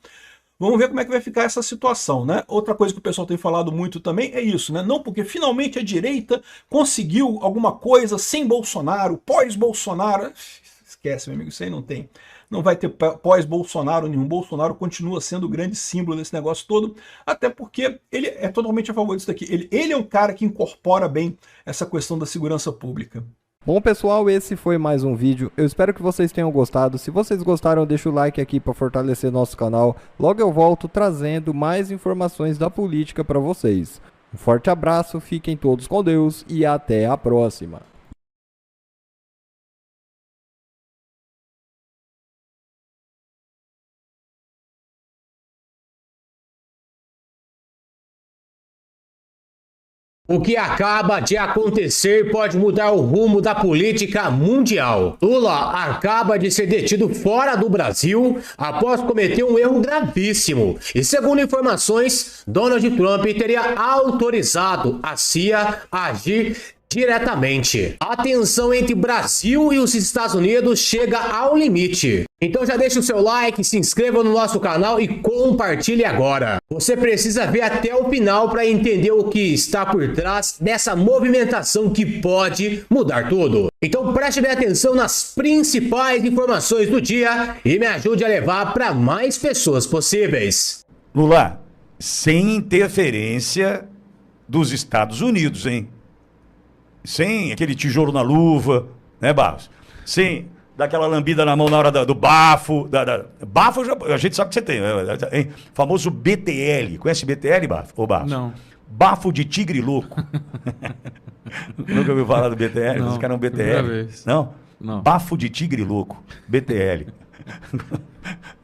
Vamos ver como é que vai ficar essa situação, né? Outra coisa que o pessoal tem falado muito também é isso, né? Não, porque finalmente a direita conseguiu alguma coisa sem Bolsonaro, pós-Bolsonaro. Esquece, meu amigo, isso aí não tem. Não vai ter pós-Bolsonaro nenhum. Bolsonaro continua sendo o grande símbolo desse negócio todo, até porque ele é totalmente a favor disso daqui. Ele é um cara que incorpora bem essa questão da segurança pública. Bom, pessoal, esse foi mais um vídeo. Eu espero que vocês tenham gostado. Se vocês gostaram, deixa o like aqui para fortalecer nosso canal. Logo eu volto trazendo mais informações da política para vocês. Um forte abraço, fiquem todos com Deus e até a próxima. O que acaba de acontecer pode mudar o rumo da política mundial. Lula acaba de ser detido fora do Brasil após cometer um erro gravíssimo. E segundo informações, Donald Trump teria autorizado a CIA a agir diretamente. A tensão entre Brasil e os Estados Unidos chega ao limite. Então já deixa o seu like, se inscreva no nosso canal e compartilhe agora. Você precisa ver até o final para entender o que está por trás dessa movimentação que pode mudar tudo. Então preste bem atenção nas principais informações do dia e me ajude a levar para mais pessoas possíveis. Lula, sem interferência dos Estados Unidos, hein? Sem aquele tijolo na luva, né, Barros? Sem daquela lambida na mão na hora do bafo. Bafo, a gente sabe que você tem, hein? Famoso BTL. Conhece BTL, Bafo? Ô, Barros? Não. Bafo de tigre louco. Nunca ouviu falar do BTL? Não, Os caras é um BTL. Não? Não. Bafo de tigre louco. BTL.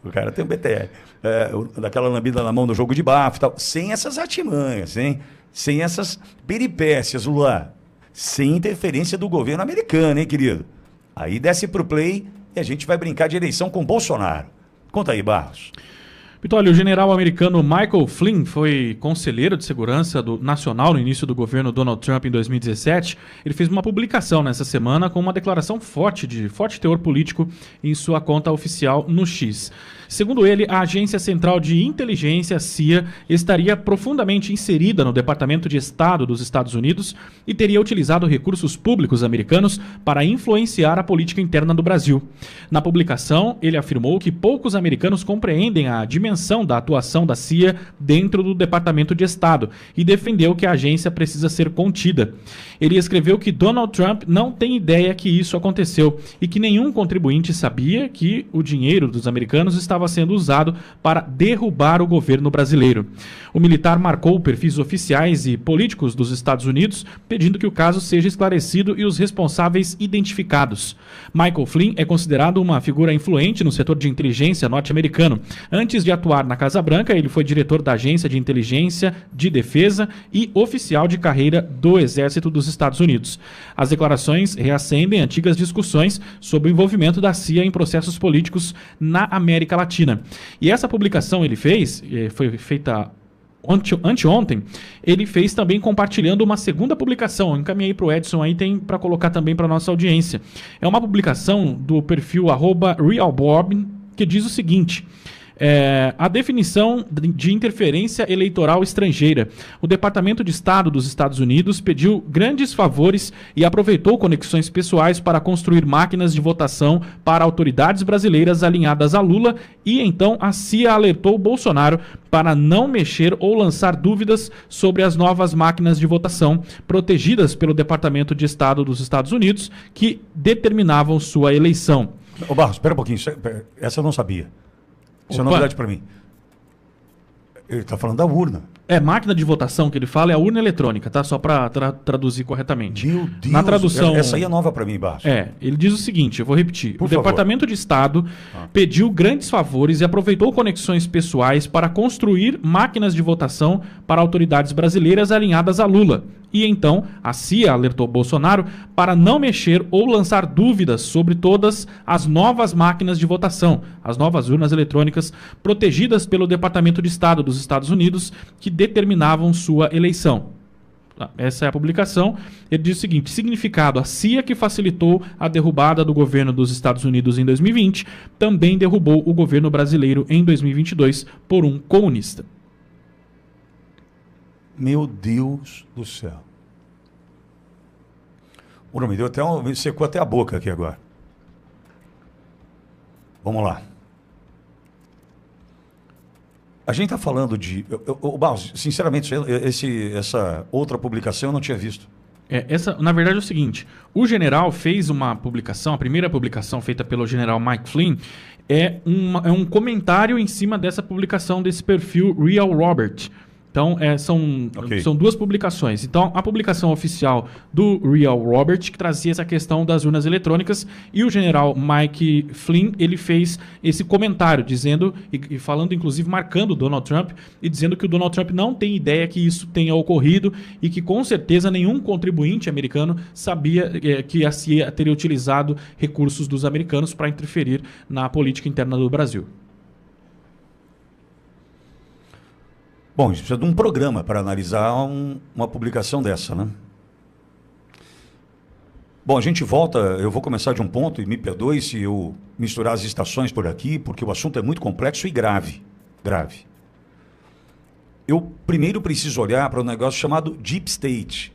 O cara tem um BTL. Daquela lambida na mão no jogo de bafo e tal. Sem essas artimanhas, hein? Sem essas peripécias, Lula. Sem interferência do governo americano, hein, querido? Aí desce pro play e a gente vai brincar de eleição com Bolsonaro. Conta aí, Barros. Olha, o general americano Michael Flynn foi conselheiro de segurança nacional no início do governo Donald Trump em 2017. Ele fez uma publicação nessa semana com uma declaração de forte teor político em sua conta oficial no X. Segundo ele, a Agência Central de Inteligência, CIA, estaria profundamente inserida no Departamento de Estado dos Estados Unidos e teria utilizado recursos públicos americanos para influenciar a política interna do Brasil. Na publicação, ele afirmou que poucos americanos compreendem a dimensão da atuação da CIA dentro do Departamento de Estado e defendeu que a agência precisa ser contida. Ele escreveu que Donald Trump não tem ideia que isso aconteceu e que nenhum contribuinte sabia que o dinheiro dos americanos estava sendo usado para derrubar o governo brasileiro. O militar marcou perfis oficiais e políticos dos Estados Unidos, pedindo que o caso seja esclarecido e os responsáveis identificados. Michael Flynn é considerado uma figura influente no setor de inteligência norte-americano. Antes de atuar na Casa Branca, ele foi diretor da Agência de Inteligência de Defesa e oficial de carreira do Exército dos Estados Unidos. As declarações reacendem antigas discussões sobre o envolvimento da CIA em processos políticos na América Latina. E essa publicação ele fez, foi feita anteontem, ele fez também compartilhando uma segunda publicação. Eu encaminhei para o Edson aí, tem para colocar também para nossa audiência. É uma publicação do perfil @realbob, que diz o seguinte: a definição de interferência eleitoral estrangeira. O Departamento de Estado dos Estados Unidos pediu grandes favores e aproveitou conexões pessoais para construir máquinas de votação para autoridades brasileiras alinhadas a Lula, e então a CIA alertou Bolsonaro para não mexer ou lançar dúvidas sobre as novas máquinas de votação protegidas pelo Departamento de Estado dos Estados Unidos que determinavam sua eleição. Ô Barros, espera um pouquinho, essa eu não sabia. Isso é novidade para mim. Ele está falando da urna. Máquina de votação que ele fala é a urna eletrônica, tá? Só para traduzir corretamente. Meu Deus, na tradução, essa aí é nova para mim, Barros. Ele diz o seguinte, eu vou repetir. Por o favor. Departamento de Estado pediu grandes favores e aproveitou conexões pessoais para construir máquinas de votação para autoridades brasileiras alinhadas a Lula. E então, a CIA alertou Bolsonaro para não mexer ou lançar dúvidas sobre todas as novas máquinas de votação, as novas urnas eletrônicas protegidas pelo Departamento de Estado dos Estados Unidos que determinavam sua eleição. Essa é a publicação. Ele diz o seguinte: significado: a CIA, que facilitou a derrubada do governo dos Estados Unidos em 2020, também derrubou o governo brasileiro em 2022 por um comunista. Meu Deus do céu. Me deu me secou até a boca aqui agora. Vamos lá. A gente está falando de... Barros, sinceramente, essa outra publicação eu não tinha visto. Na verdade é o seguinte, o general fez uma publicação, a primeira publicação feita pelo general Mike Flynn, é um comentário em cima dessa publicação desse perfil Real Robert. Então, são duas publicações. Então, a publicação oficial do Real Robert, que trazia essa questão das urnas eletrônicas, e o general Mike Flynn, ele fez esse comentário, dizendo, e falando, inclusive, marcando o Donald Trump, e dizendo que o Donald Trump não tem ideia que isso tenha ocorrido, e que, com certeza, nenhum contribuinte americano sabia que a CIA teria utilizado recursos dos americanos para interferir na política interna do Brasil. Bom, a gente precisa de um programa para analisar uma publicação dessa, né? Bom, a gente volta, eu vou começar de um ponto, e me perdoe se eu misturar as estações por aqui, porque o assunto é muito complexo e grave. Grave. Eu primeiro preciso olhar para um negócio chamado Deep State,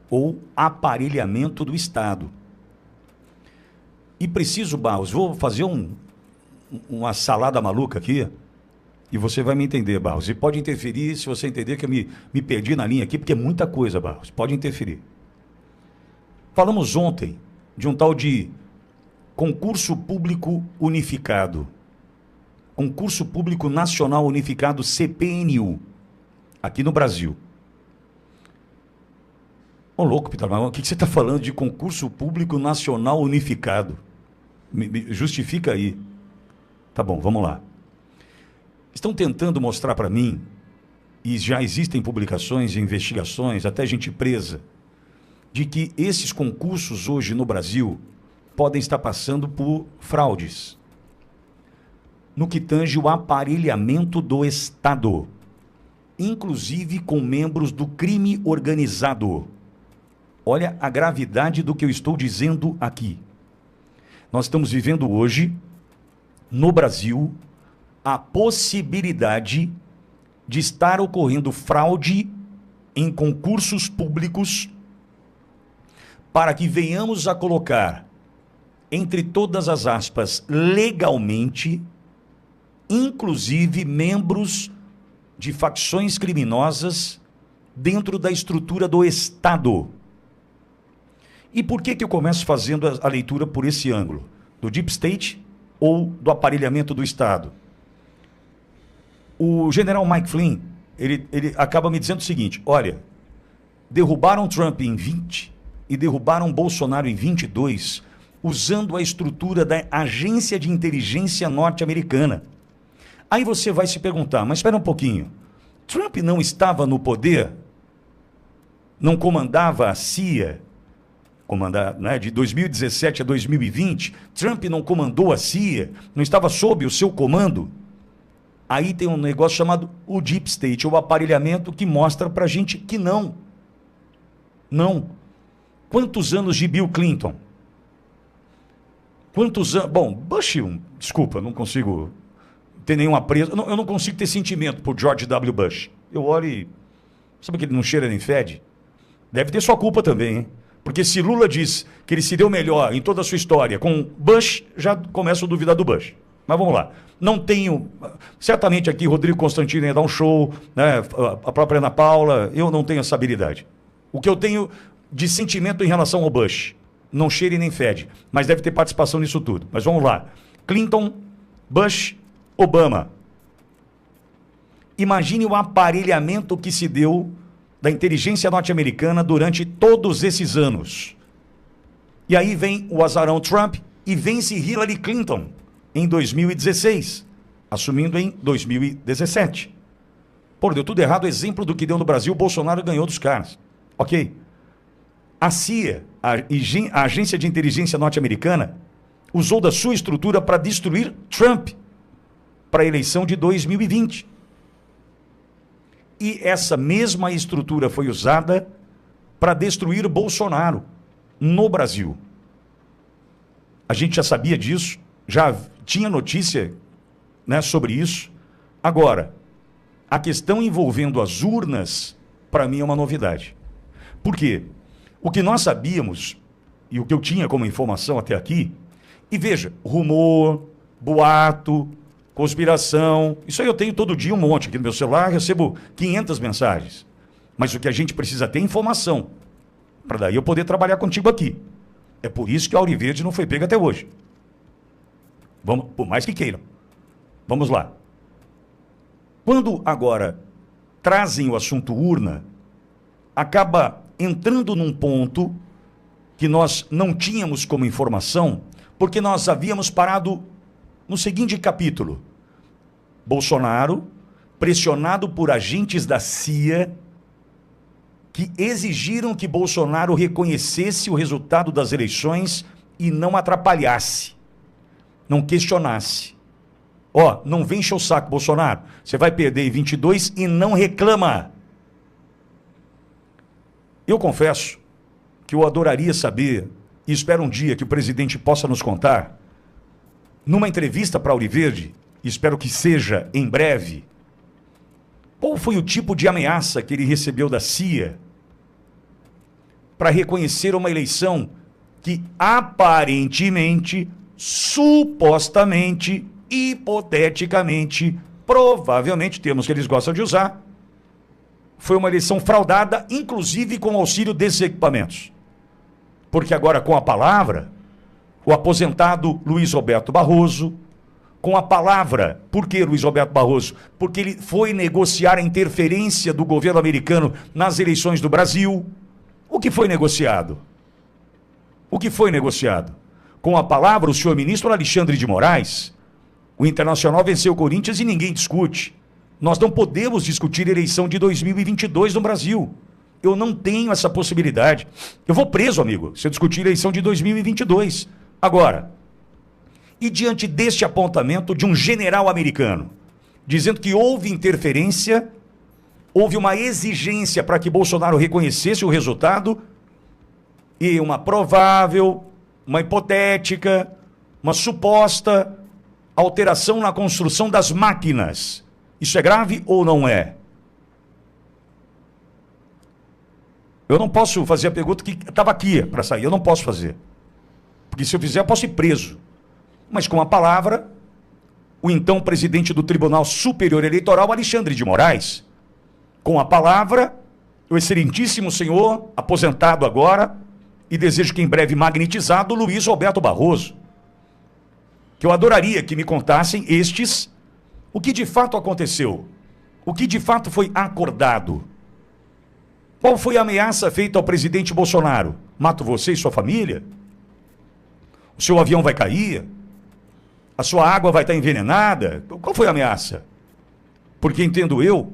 ou aparelhamento do Estado. E preciso, Barros, vou fazer uma salada maluca aqui, e você vai me entender, Barros. E pode interferir se você entender que eu me perdi na linha aqui, porque é muita coisa, Barros. Pode interferir. Falamos ontem de um tal de concurso público unificado. Concurso Público Nacional Unificado, CPNU, aqui no Brasil. Ô louco, Peter, mas o que você está falando de concurso público nacional unificado? Me justifica aí. Tá bom, vamos lá. Estão tentando mostrar para mim, e já existem publicações e investigações, até gente presa, de que esses concursos hoje no Brasil podem estar passando por fraudes no que tange o aparelhamento do Estado, inclusive com membros do crime organizado. Olha a gravidade do que eu estou dizendo aqui. Nós estamos vivendo hoje, no Brasil, a possibilidade de estar ocorrendo fraude em concursos públicos para que venhamos a colocar, entre todas as aspas, legalmente, inclusive membros de facções criminosas dentro da estrutura do Estado. E por que eu começo fazendo a leitura por esse ângulo? Do Deep State ou do aparelhamento do Estado? O general Mike Flynn, ele acaba me dizendo o seguinte, olha, derrubaram Trump em 20 e derrubaram Bolsonaro em 22, usando a estrutura da agência de inteligência norte-americana. Aí você vai se perguntar, mas espera um pouquinho, Trump não estava no poder? Não comandava a CIA? De 2017 a 2020? Trump não comandou a CIA? Não estava sob o seu comando? Aí tem um negócio chamado o Deep State, o aparelhamento que mostra pra gente que não. Não. Quantos anos de Bill Clinton? Quantos anos... Bom, Bush, desculpa, não consigo ter nenhum apreço. Eu não consigo ter sentimento por George W. Bush. Eu olho e... Sabe que ele não cheira nem fede? Deve ter sua culpa também, hein? Porque se Lula diz que ele se deu melhor em toda a sua história com Bush, já começo a duvidar do Bush. Mas vamos lá. Não tenho... Certamente aqui Rodrigo Constantino ia dar um show, né? A própria Ana Paula, eu não tenho essa habilidade. O que eu tenho de sentimento em relação ao Bush, não cheire nem fede, mas deve ter participação nisso tudo. Mas vamos lá. Clinton, Bush, Obama. Imagine o aparelhamento que se deu da inteligência norte-americana durante todos esses anos. E aí vem o azarão Trump e vence Hillary Clinton em 2016, assumindo em 2017. Pô, deu tudo errado, exemplo do que deu no Brasil, Bolsonaro ganhou dos caras. Ok. A CIA, a agência de inteligência norte-americana, usou da sua estrutura para destruir Trump para a eleição de 2020. E essa mesma estrutura foi usada para destruir Bolsonaro no Brasil. A gente já sabia disso, já tinha notícia, né, sobre isso. Agora, a questão envolvendo as urnas, para mim é uma novidade. Por quê? O que nós sabíamos, e o que eu tinha como informação até aqui, e veja, rumor, boato, conspiração, isso aí eu tenho todo dia um monte aqui no meu celular, recebo 500 mensagens. Mas o que a gente precisa ter é informação, para daí eu poder trabalhar contigo aqui. É por isso que a Auriverde não foi pega até hoje. Vamos, por mais que queiram. Vamos lá. Quando agora trazem o assunto urna, acaba entrando num ponto que nós não tínhamos como informação, porque nós havíamos parado no seguinte capítulo. Bolsonaro, pressionado por agentes da CIA, que exigiram que Bolsonaro reconhecesse o resultado das eleições e não atrapalhasse, não questionasse. Ó, não vem encher o saco, Bolsonaro. Você vai perder em 22 e não reclama. Eu confesso que eu adoraria saber, e espero um dia que o presidente possa nos contar, numa entrevista para Ouro Verde, e espero que seja em breve, qual foi o tipo de ameaça que ele recebeu da CIA para reconhecer uma eleição que aparentemente, supostamente, hipoteticamente, provavelmente, termos que eles gostam de usar, foi uma eleição fraudada, inclusive com auxílio desses equipamentos. Porque agora, com a palavra, o aposentado Luiz Roberto Barroso, com a palavra, por que Luiz Roberto Barroso? Porque ele foi negociar a interferência do governo americano nas eleições do Brasil. O que foi negociado? O que foi negociado? Com a palavra, o senhor ministro Alexandre de Moraes, o Internacional venceu o Corinthians e ninguém discute. Nós não podemos discutir a eleição de 2022 no Brasil. Eu não tenho essa possibilidade. Eu vou preso, amigo, se eu discutir a eleição de 2022. Agora, e diante deste apontamento de um general americano, dizendo que houve interferência, houve uma exigência para que Bolsonaro reconhecesse o resultado, e uma provável, uma hipotética, uma suposta alteração na construção das máquinas. Isso é grave ou não é? Eu não posso fazer a pergunta que estava aqui para sair. Eu não posso fazer. Porque se eu fizer, eu posso ir preso. Mas com a palavra, o então presidente do Tribunal Superior Eleitoral, Alexandre de Moraes, com a palavra, o excelentíssimo senhor, aposentado agora, e desejo que em breve magnetizado, Luiz Roberto Barroso. Que eu adoraria que me contassem estes, o que de fato aconteceu, o que de fato foi acordado. Qual foi a ameaça feita ao presidente Bolsonaro? Mato você e sua família? O seu avião vai cair? A sua água vai estar envenenada? Qual foi a ameaça? Porque entendo eu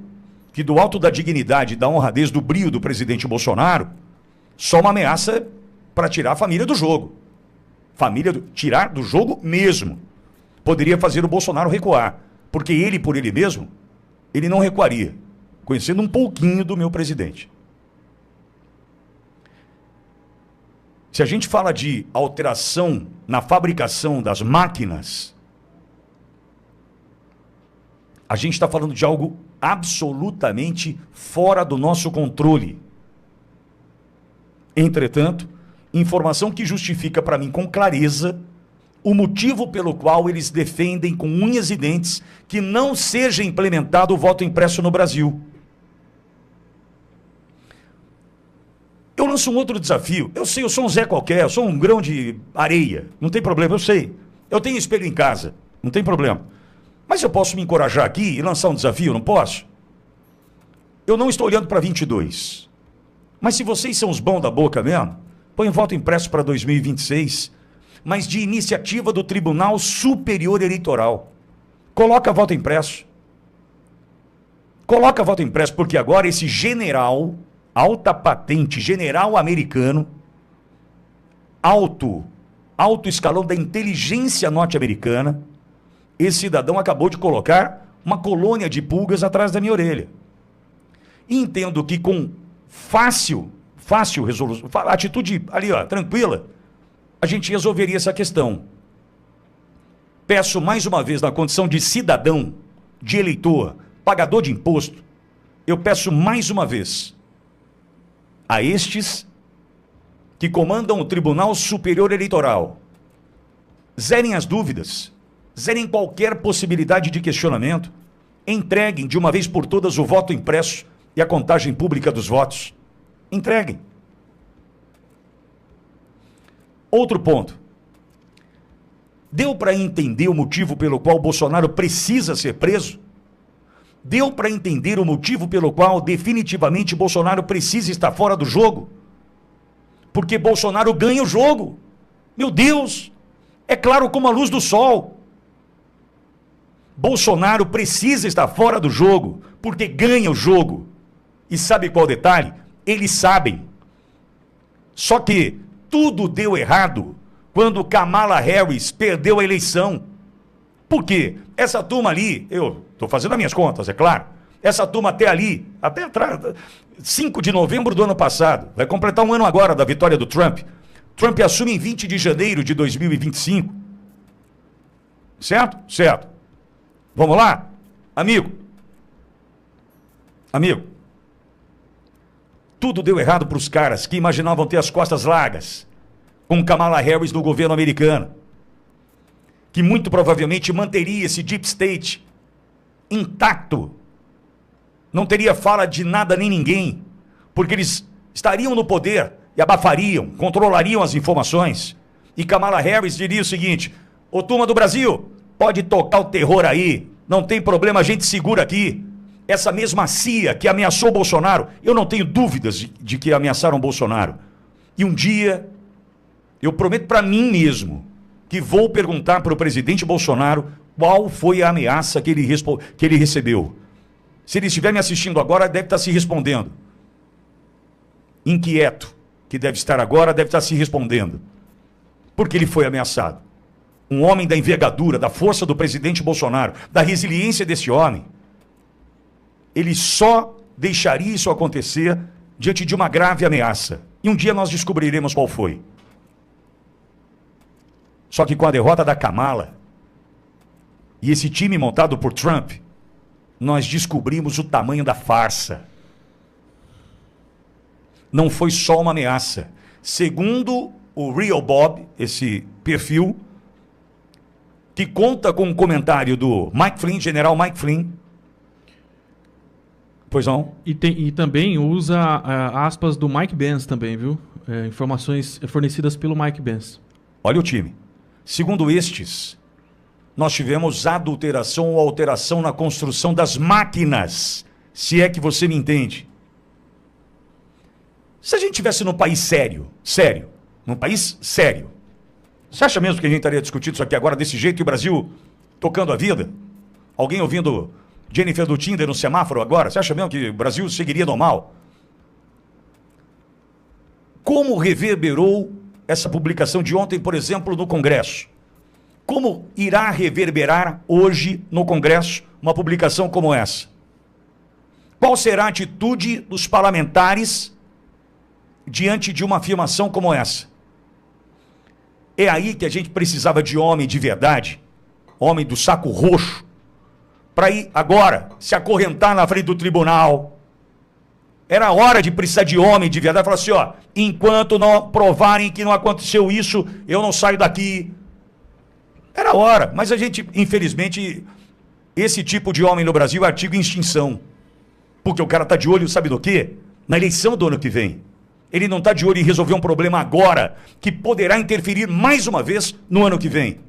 que do alto da dignidade, da honradez, do brio do presidente Bolsonaro, só uma ameaça para tirar a família do jogo. Tirar do jogo mesmo. Poderia fazer o Bolsonaro recuar. Porque ele, por ele mesmo, ele não recuaria. Conhecendo um pouquinho do meu presidente. Se a gente fala de alteração na fabricação das máquinas, a gente está falando de algo absolutamente fora do nosso controle. Entretanto, informação que justifica para mim com clareza o motivo pelo qual eles defendem com unhas e dentes que não seja implementado o voto impresso no Brasil. Eu lanço um outro desafio. Eu sei, eu sou um Zé qualquer, eu sou um grão de areia. Não tem problema, eu sei. Eu tenho espelho em casa, não tem problema. Mas eu posso me encorajar aqui e lançar um desafio, não posso? Eu não estou olhando para 22. Mas se vocês são os bons da boca mesmo, põe voto impresso para 2026, mas de iniciativa do Tribunal Superior Eleitoral. Coloca voto impresso. Coloca voto impresso, porque agora esse general, alta patente, general americano, alto escalão da inteligência norte-americana, esse cidadão acabou de colocar uma colônia de pulgas atrás da minha orelha. E entendo que com fácil resolução, atitude ali, ó, tranquila, a gente resolveria essa questão. Peço mais uma vez, na condição de cidadão, de eleitor, pagador de imposto, eu peço mais uma vez a estes que comandam o Tribunal Superior Eleitoral, zerem as dúvidas, zerem qualquer possibilidade de questionamento, entreguem de uma vez por todas o voto impresso e a contagem pública dos votos. Entreguem. Outro ponto. Deu para entender o motivo pelo qual Bolsonaro precisa ser preso? Deu para entender o motivo pelo qual definitivamente Bolsonaro precisa estar fora do jogo? Porque Bolsonaro ganha o jogo. Meu Deus! É claro como a luz do sol. Bolsonaro precisa estar fora do jogo porque ganha o jogo. E sabe qual o detalhe? Eles sabem. Só que tudo deu errado quando Kamala Harris perdeu a eleição. Por quê? Essa turma ali, eu estou fazendo as minhas contas, é claro. Essa turma até ali, até atrás, 5 de novembro do ano passado, vai completar um ano agora da vitória do Trump. Trump assume em 20 de janeiro de 2025. Certo? Certo. Vamos lá? Amigo. Tudo deu errado para os caras que imaginavam ter as costas largas com Kamala Harris no governo americano, que muito provavelmente manteria esse deep state intacto. Não teria fala de nada nem ninguém, porque eles estariam no poder e abafariam, controlariam as informações. E Kamala Harris diria o seguinte: ô turma do Brasil, pode tocar o terror aí, não tem problema, a gente segura aqui. Essa mesma CIA que ameaçou Bolsonaro, eu não tenho dúvidas de que ameaçaram Bolsonaro. E um dia, eu prometo para mim mesmo, que vou perguntar para o presidente Bolsonaro qual foi a ameaça que ele recebeu. Se ele estiver me assistindo agora, deve estar se respondendo. Inquieto, que deve estar agora, deve estar se respondendo. Porque ele foi ameaçado. Um homem da envergadura, da força do presidente Bolsonaro, da resiliência desse homem, ele só deixaria isso acontecer diante de uma grave ameaça. E um dia nós descobriremos qual foi. Só que com a derrota da Kamala e esse time montado por Trump, nós descobrimos o tamanho da farsa. Não foi só uma ameaça. Segundo o Real Bob, esse perfil, que conta com um comentário do Mike Flynn, general Mike Flynn. Pois não? E também usa aspas do Mike Pence também, viu? Informações fornecidas pelo Mike Pence. Olha o time. Segundo estes, nós tivemos adulteração ou alteração na construção das máquinas, se é que você me entende. Se a gente estivesse num país sério, num país sério, você acha mesmo que a gente estaria discutindo isso aqui agora desse jeito, e o Brasil tocando a vida? Alguém ouvindo Jennifer do Tinder no semáforo agora? Você acha mesmo que o Brasil seguiria normal? Como reverberou essa publicação de ontem, por exemplo, no Congresso? Como irá reverberar hoje no Congresso uma publicação como essa? Qual será a atitude dos parlamentares diante de uma afirmação como essa? É aí que a gente precisava de homem de verdade, homem do saco roxo, para ir agora se acorrentar na frente do tribunal. Era hora de precisar de homem de verdade, falar assim, ó, enquanto não provarem que não aconteceu isso, eu não saio daqui. Era hora, mas a gente, infelizmente, esse tipo de homem no Brasil é artigo em extinção. Porque o cara tá de olho, sabe do quê? Na eleição do ano que vem. Ele não tá de olho em resolver um problema agora, que poderá interferir mais uma vez no ano que vem.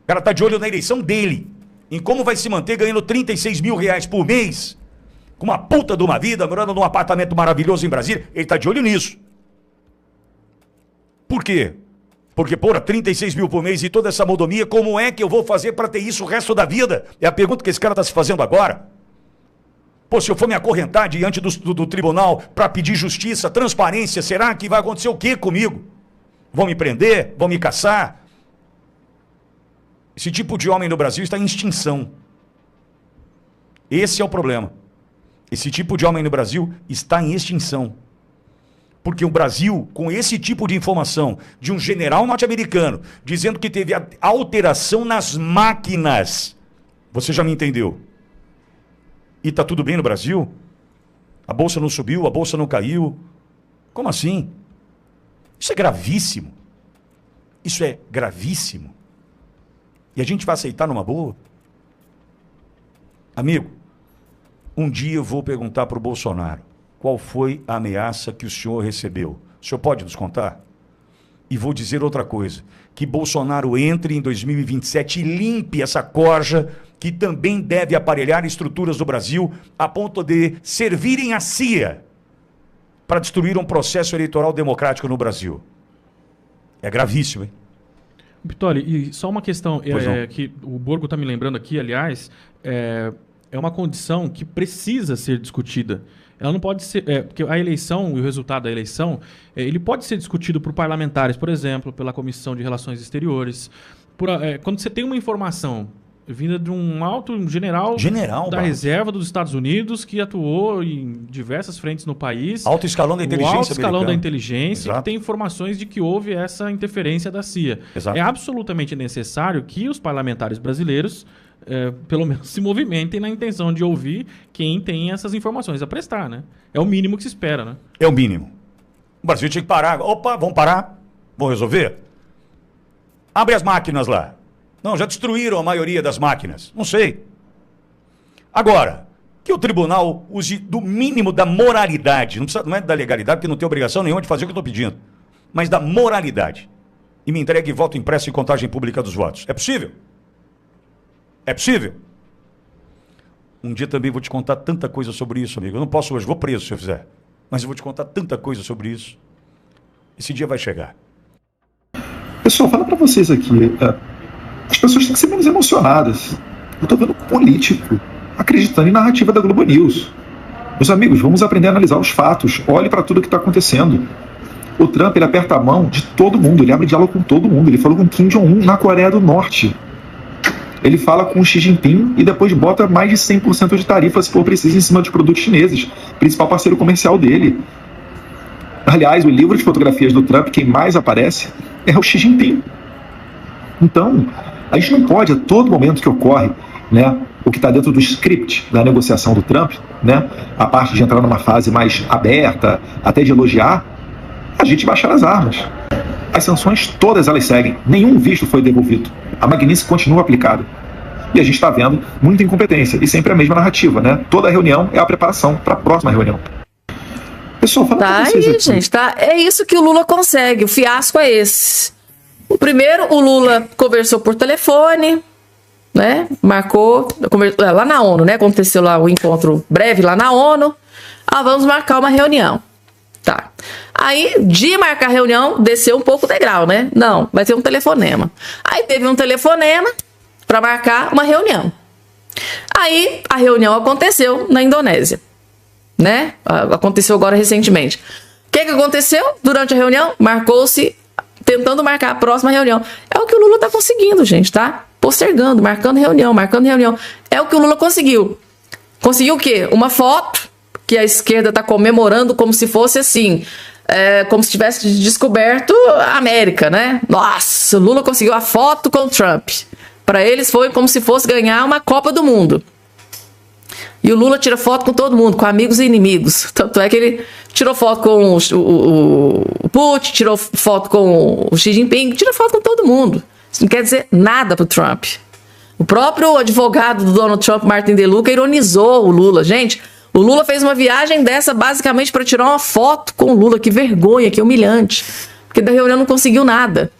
O cara tá de olho na eleição dele, em como vai se manter ganhando 36 mil reais por mês, com uma puta de uma vida, morando num apartamento maravilhoso em Brasília. Ele tá de olho nisso. Por quê? Porque, porra, 36 mil por mês e toda essa mordomia, como é que eu vou fazer para ter isso o resto da vida? É a pergunta que esse cara tá se fazendo agora. Pô, se eu for me acorrentar diante do tribunal para pedir justiça, transparência, será que vai acontecer o quê comigo? Vão me prender? Vão me caçar? Esse tipo de homem no Brasil está em extinção. Esse é o problema. Esse tipo de homem no Brasil está em extinção. Porque o Brasil, com esse tipo de informação de um general norte-americano dizendo que teve alteração nas máquinas, você já me entendeu? E tá tudo bem no Brasil? A bolsa não subiu, a bolsa não caiu. Como assim? Isso é gravíssimo. Isso é gravíssimo. E a gente vai aceitar numa boa? Amigo, um dia eu vou perguntar para o Bolsonaro qual foi a ameaça que o senhor recebeu. O senhor pode nos contar? E vou dizer outra coisa, que Bolsonaro entre em 2027 e limpe essa corja que também deve aparelhar estruturas do Brasil a ponto de servirem à CIA para destruir um processo eleitoral democrático no Brasil. É gravíssimo, hein? Bitoli, e só uma questão Pois não. que o Borgo está me lembrando aqui, aliás, é uma condição que precisa ser discutida. Ela não pode ser... porque a eleição e o resultado da eleição, ele pode ser discutido por parlamentares, por exemplo, pela Comissão de Relações Exteriores. Quando você tem uma informação vinda de um alto general da reserva dos Estados Unidos que atuou em diversas frentes no país. Alto escalão da inteligência o alto escalão americana. da inteligência, Exato. que tem informações de que houve essa interferência da CIA. Exato. É absolutamente necessário que os parlamentares brasileiros pelo menos se movimentem na intenção de ouvir quem tem essas informações a prestar, né? É o mínimo que se espera, né? É o mínimo. O Brasil tinha que parar. Opa, vamos parar? Vamos resolver? Abre as máquinas lá. Não, já destruíram a maioria das máquinas. Não sei. Agora, que o tribunal use do mínimo da moralidade, não é da legalidade, porque não tem obrigação nenhuma de fazer o que eu estou pedindo, mas da moralidade, e me entregue voto impresso e contagem pública dos votos. É possível? É possível? Um dia também vou te contar tanta coisa sobre isso, amigo. Eu não posso hoje, vou preso se eu fizer. Mas eu vou te contar tanta coisa sobre isso. Esse dia vai chegar. Pessoal, fala pra vocês aqui. As pessoas têm que ser menos emocionadas. Eu tô vendo político acreditando em narrativa da Globo News. Meus amigos, vamos aprender a analisar os fatos. Olhe pra tudo que tá acontecendo. O Trump, ele aperta a mão de todo mundo. Ele abre diálogo com todo mundo. Ele falou com Kim Jong-un na Coreia do Norte. Ele fala com o Xi Jinping e depois bota mais de 100% de tarifa, se for preciso, em cima dos produtos chineses, principal parceiro comercial dele. Aliás, o livro de fotografias do Trump, quem mais aparece é o Xi Jinping. Então, a gente não pode, a todo momento que ocorre, né, o que está dentro do script da negociação do Trump, né, a parte de entrar numa fase mais aberta, até de elogiar, a gente baixar as armas. As sanções, todas elas seguem. Nenhum visto foi devolvido. A Magnitsky continua aplicada. E a gente está vendo muita incompetência. E sempre a mesma narrativa, né? Toda reunião é a preparação para a próxima reunião. Pessoal, fala pra vocês aqui. Gente, tá? É isso que o Lula consegue. O fiasco é esse. O primeiro, o Lula conversou por telefone, né? Marcou... lá na ONU, né? Aconteceu lá o encontro breve lá na ONU. Vamos marcar uma reunião. Tá. Aí, de marcar reunião, desceu um pouco o degrau, né? Não, vai ter um telefonema. Aí teve um telefonema para marcar uma reunião. Aí, a reunião aconteceu na Indonésia, né? Aconteceu agora recentemente. O que aconteceu durante a reunião? Marcou-se, tentando marcar a próxima reunião. É o que o Lula tá conseguindo, gente, tá? Postergando, marcando reunião, marcando reunião. É o que o Lula conseguiu. Conseguiu o quê? Uma foto que a esquerda está comemorando como se fosse assim, como se tivesse descoberto a América, né? Nossa, o Lula conseguiu a foto com o Trump. Para eles foi como se fosse ganhar uma Copa do Mundo. E o Lula tira foto com todo mundo, com amigos e inimigos. Tanto é que ele tirou foto com o Putin, tirou foto com o Xi Jinping, tira foto com todo mundo. Isso não quer dizer nada para o Trump. O próprio advogado do Donald Trump, Martin DeLuca, ironizou o Lula. Gente, o Lula fez uma viagem dessa basicamente para tirar uma foto com o Lula. Que vergonha, que humilhante. Porque da reunião não conseguiu nada.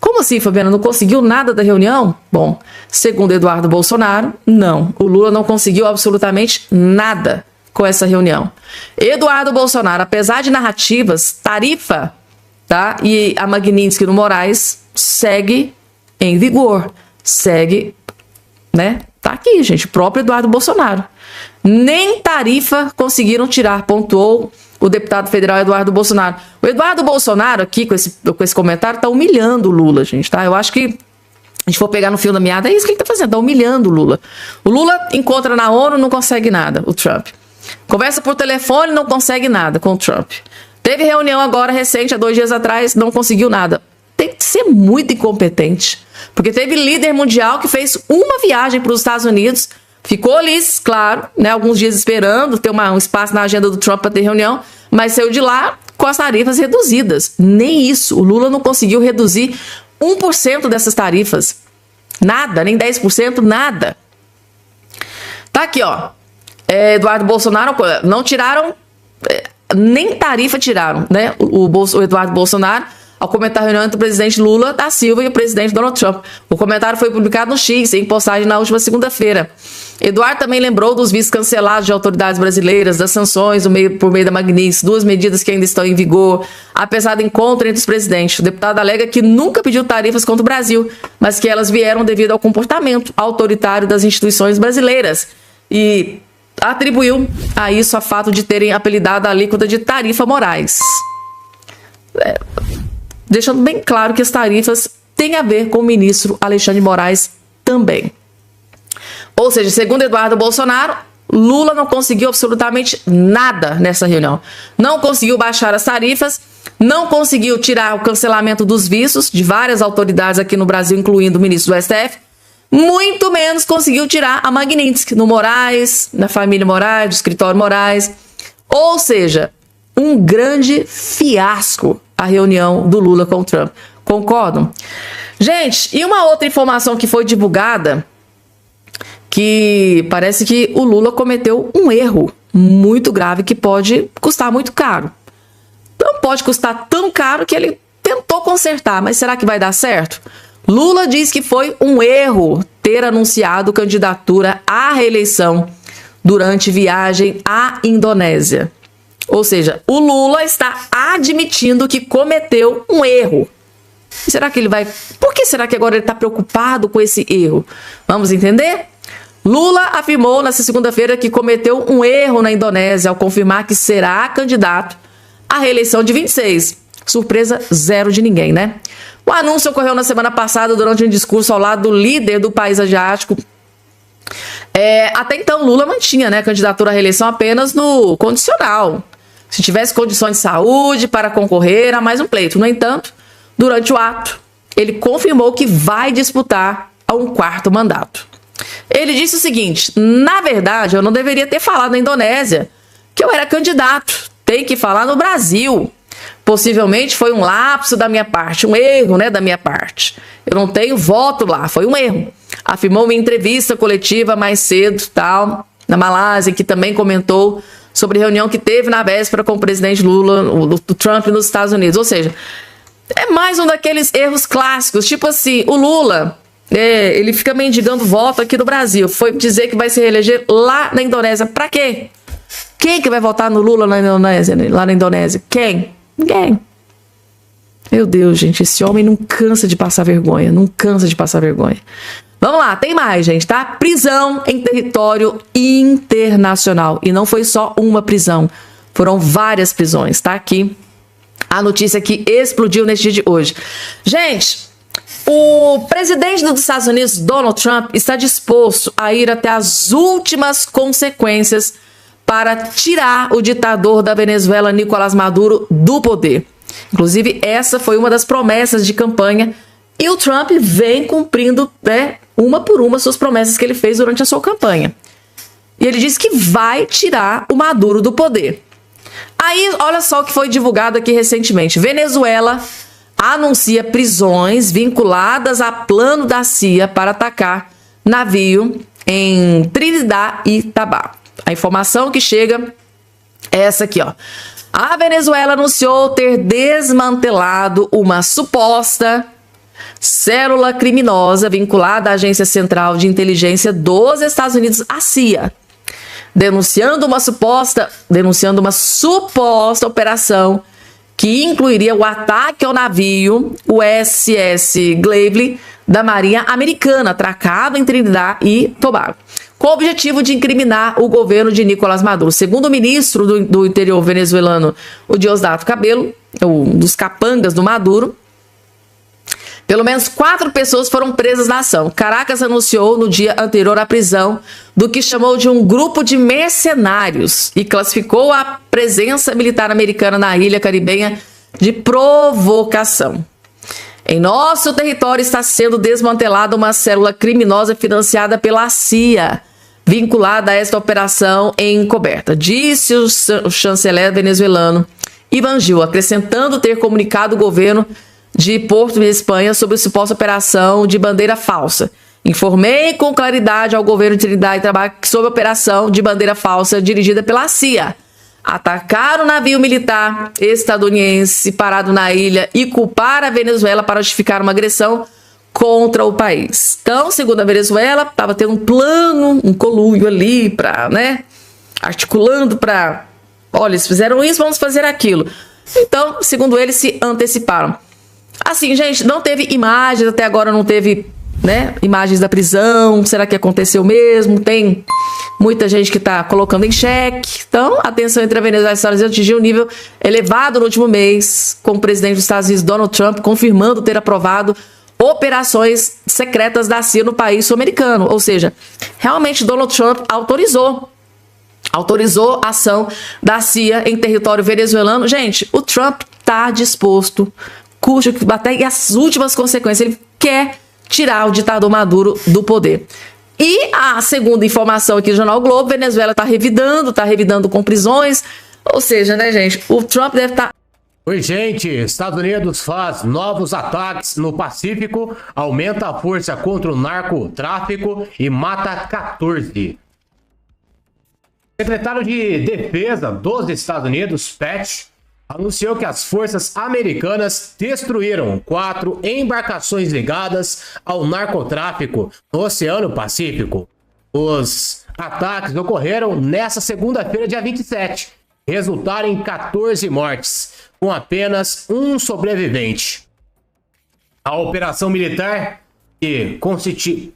Como assim, Fabiana? Não conseguiu nada da reunião? Bom, segundo Eduardo Bolsonaro, não. O Lula não conseguiu absolutamente nada com essa reunião. Eduardo Bolsonaro, apesar de narrativas, tarifa, tá? E a Magnitsky no Moraes segue em vigor. Segue, né? Tá aqui, gente. O próprio Eduardo Bolsonaro. Nem tarifa conseguiram tirar, pontuou o deputado federal Eduardo Bolsonaro. O Eduardo Bolsonaro aqui, com esse comentário, tá humilhando o Lula, gente, tá? Eu acho que a gente for pegar no fio da meada, é isso que ele tá fazendo, tá humilhando o Lula. O Lula encontra na ONU, não consegue nada, o Trump. Conversa por telefone, não consegue nada com o Trump. Teve reunião agora recente, há 2 dias atrás, não conseguiu nada. Tem que ser muito incompetente. Porque teve líder mundial que fez uma viagem para os Estados Unidos, ficou ali, claro, né, alguns dias esperando ter um espaço na agenda do Trump para ter reunião, mas saiu de lá com as tarifas reduzidas. Nem isso. O Lula não conseguiu reduzir 1% dessas tarifas. Nada, nem 10%, nada. Tá aqui, ó. Eduardo Bolsonaro, não tiraram, nem tarifa tiraram, né? O Eduardo Bolsonaro, ao comentar a reunião entre o presidente Lula da Silva e o presidente Donald Trump. O comentário foi publicado no X, em postagem na última segunda-feira. Eduardo também lembrou dos vistos cancelados de autoridades brasileiras, das sanções por meio da Magnitsky, 2 medidas que ainda estão em vigor, apesar do encontro entre os presidentes. O deputado alega que nunca pediu tarifas contra o Brasil, mas que elas vieram devido ao comportamento autoritário das instituições brasileiras e atribuiu a isso a fato de terem apelidado a alíquota de tarifa Moraes. Deixando bem claro que as tarifas têm a ver com o ministro Alexandre de Moraes também. Ou seja, segundo Eduardo Bolsonaro, Lula não conseguiu absolutamente nada nessa reunião. Não conseguiu baixar as tarifas, não conseguiu tirar o cancelamento dos vistos de várias autoridades aqui no Brasil, incluindo o ministro do STF, muito menos conseguiu tirar a Magnitsky no Moraes, na família Moraes, do escritório Moraes. Ou seja, um grande fiasco a reunião do Lula com o Trump. Concordam? Gente, e uma outra informação que foi divulgada, que parece que o Lula cometeu um erro muito grave que pode custar muito caro. Não pode custar tão caro que ele tentou consertar, mas será que vai dar certo? Lula diz que foi um erro ter anunciado candidatura à reeleição durante viagem à Indonésia. Ou seja, o Lula está admitindo que cometeu um erro. Será que ele vai... Por que será que agora ele está preocupado com esse erro? Vamos entender? Lula afirmou nesta segunda-feira que cometeu um erro na Indonésia ao confirmar que será candidato à reeleição de 26. Surpresa zero de ninguém, né? O anúncio ocorreu na semana passada durante um discurso ao lado do líder do país asiático. Até então, Lula mantinha, né, a candidatura à reeleição apenas no condicional. Se tivesse condições de saúde para concorrer a mais um pleito. No entanto, durante o ato, ele confirmou que vai disputar a um 4º mandato. Ele disse o seguinte: na verdade, eu não deveria ter falado na Indonésia que eu era candidato. Tem que falar no Brasil. Possivelmente foi um lapso da minha parte, um erro, né, da minha parte. Eu não tenho voto lá, foi um erro. Afirmou em entrevista coletiva mais cedo, tal, na Malásia, que também comentou sobre a reunião que teve na véspera com o presidente Lula, o Trump nos Estados Unidos. Ou seja, é mais um daqueles erros clássicos, tipo assim, o Lula... ele fica mendigando voto aqui no Brasil. Foi dizer que vai se reeleger lá na Indonésia. Pra quê? Quem que vai votar no Lula lá na Indonésia? Quem? Ninguém. Meu Deus, gente, esse homem não cansa de passar vergonha. Não cansa de passar vergonha. Vamos lá, tem mais, gente, tá? Prisão em território internacional. E não foi só uma prisão. Foram várias prisões, tá? Aqui a notícia que explodiu neste dia de hoje. Gente... O presidente dos Estados Unidos, Donald Trump, está disposto a ir até as últimas consequências para tirar o ditador da Venezuela, Nicolás Maduro, do poder. Inclusive, essa foi uma das promessas de campanha e o Trump vem cumprindo, né, uma por uma suas promessas que ele fez durante a sua campanha. E ele disse que vai tirar o Maduro do poder. Aí, olha só o que foi divulgado aqui recentemente. Venezuela anuncia prisões vinculadas a plano da CIA para atacar navio em Trinidad e Tobago. A informação que chega é essa aqui, ó. A Venezuela anunciou ter desmantelado uma suposta célula criminosa vinculada à Agência Central de Inteligência dos Estados Unidos, a CIA, denunciando uma suposta operação que incluiria o ataque ao navio USS Gravely da Marinha Americana, atracado em Trinidad e Tobago, com o objetivo de incriminar o governo de Nicolás Maduro. Segundo o ministro do interior venezuelano, o Diosdado Cabello, um dos capangas do Maduro, pelo menos 4 pessoas foram presas na ação. Caracas anunciou no dia anterior a prisão do que chamou de um grupo de mercenários e classificou a presença militar americana na ilha caribenha de provocação. Em nosso território está sendo desmantelada uma célula criminosa financiada pela CIA, vinculada a esta operação encoberta, disse o chanceler venezuelano Iván Gil, acrescentando ter comunicado o governo de Porto de Espanha sobre a suposta operação de bandeira falsa. Informei com claridade ao governo de Trinidad e Tobago sobre a operação de bandeira falsa dirigida pela CIA. atacar o navio militar estadunidense parado na ilha e culpar a Venezuela para justificar uma agressão contra o país. Então, segundo a Venezuela, estava tendo um plano, um conluio ali para, né, articulando para, olha, eles fizeram isso, vamos fazer aquilo. Então, segundo eles, se anteciparam. Assim, gente, não teve imagens, até agora não teve, né, imagens da prisão. Será que aconteceu mesmo? Tem muita gente que está colocando em xeque. Então, a tensão entre a Venezuela e os Estados Unidos atingiu um nível elevado no último mês, com o presidente dos Estados Unidos, Donald Trump, confirmando ter aprovado operações secretas da CIA no país sul-americano. Ou seja, realmente Donald Trump autorizou a ação da CIA em território venezuelano. Gente, o Trump está disposto, cujo até as últimas consequências, ele quer tirar o ditador Maduro do poder. E a segunda informação aqui do Jornal o Globo, Venezuela está revidando com prisões. Ou seja, né, gente, o Trump deve estar... Oi, gente, Estados Unidos faz novos ataques no Pacífico, aumenta a força contra o narcotráfico e mata 14. O secretário de Defesa dos Estados Unidos, Pat, anunciou que as forças americanas destruíram 4 embarcações ligadas ao narcotráfico no Oceano Pacífico. Os ataques ocorreram nesta segunda-feira, dia 27, resultaram em 14 mortes, com apenas um sobrevivente. A operação militar, que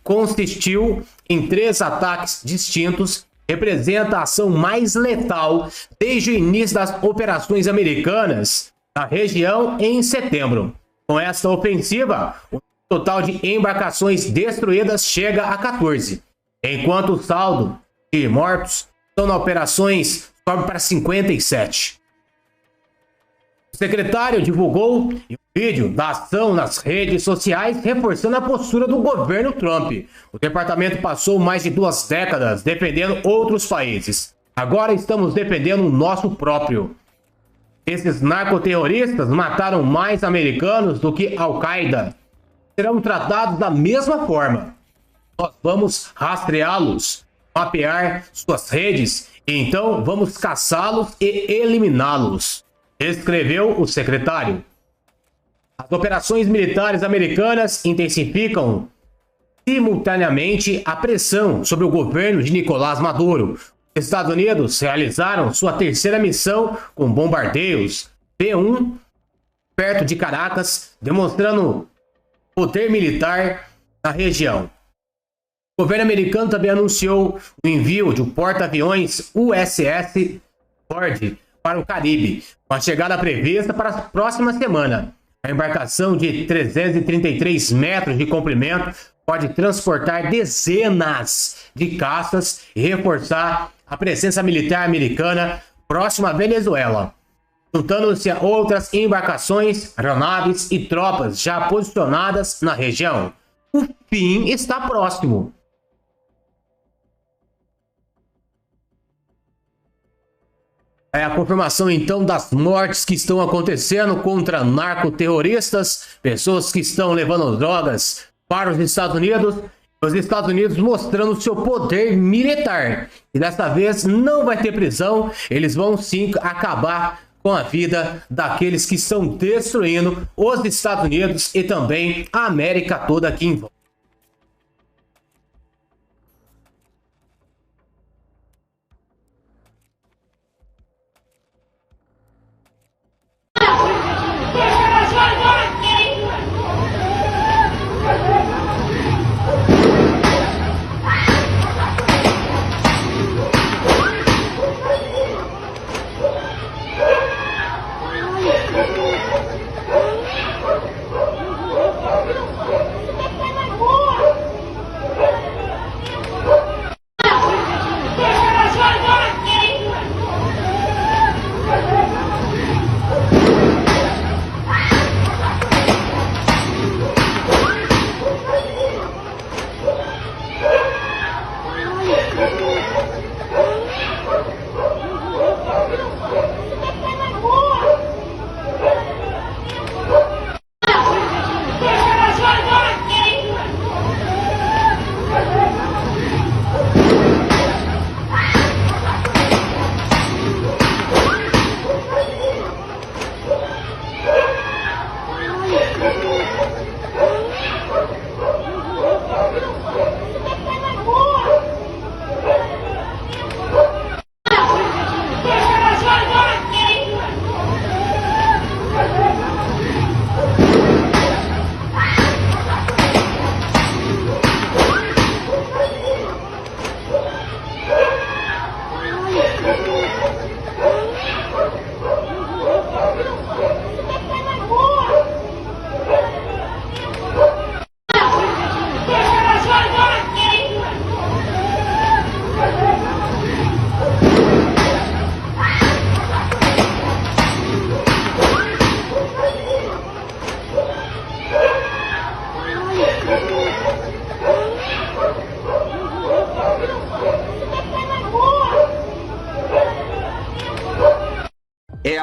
consistiu em 3 ataques distintos, representa a ação mais letal desde o início das operações americanas na região em setembro. Com esta ofensiva, o total de embarcações destruídas chega a 14, enquanto o saldo de mortos nas operações sobe para 57. O secretário divulgou um vídeo da ação nas redes sociais, reforçando a postura do governo Trump. O departamento passou mais de 2 décadas defendendo outros países. Agora estamos defendendo o nosso próprio. Esses narcoterroristas mataram mais americanos do que Al-Qaeda. Serão tratados da mesma forma. Nós vamos rastreá-los, mapear suas redes, e então vamos caçá-los e eliminá-los, escreveu o secretário. As operações militares americanas intensificam simultaneamente a pressão sobre o governo de Nicolás Maduro. Os Estados Unidos realizaram sua terceira missão com bombardeios B-1 perto de Caracas, demonstrando poder militar na região. O governo americano também anunciou o envio de um porta-aviões USS Ford para o Caribe, com a chegada prevista para a próxima semana. A embarcação de 333 metros de comprimento pode transportar dezenas de caças e reforçar a presença militar americana próxima à Venezuela, juntando-se a outras embarcações, aeronaves e tropas já posicionadas na região. O fim está próximo. É a confirmação, então, das mortes que estão acontecendo contra narcoterroristas, pessoas que estão levando drogas para os Estados Unidos, os Estados Unidos mostrando seu poder militar. E dessa vez não vai ter prisão, eles vão sim acabar com a vida daqueles que estão destruindo os Estados Unidos e também a América toda aqui em volta.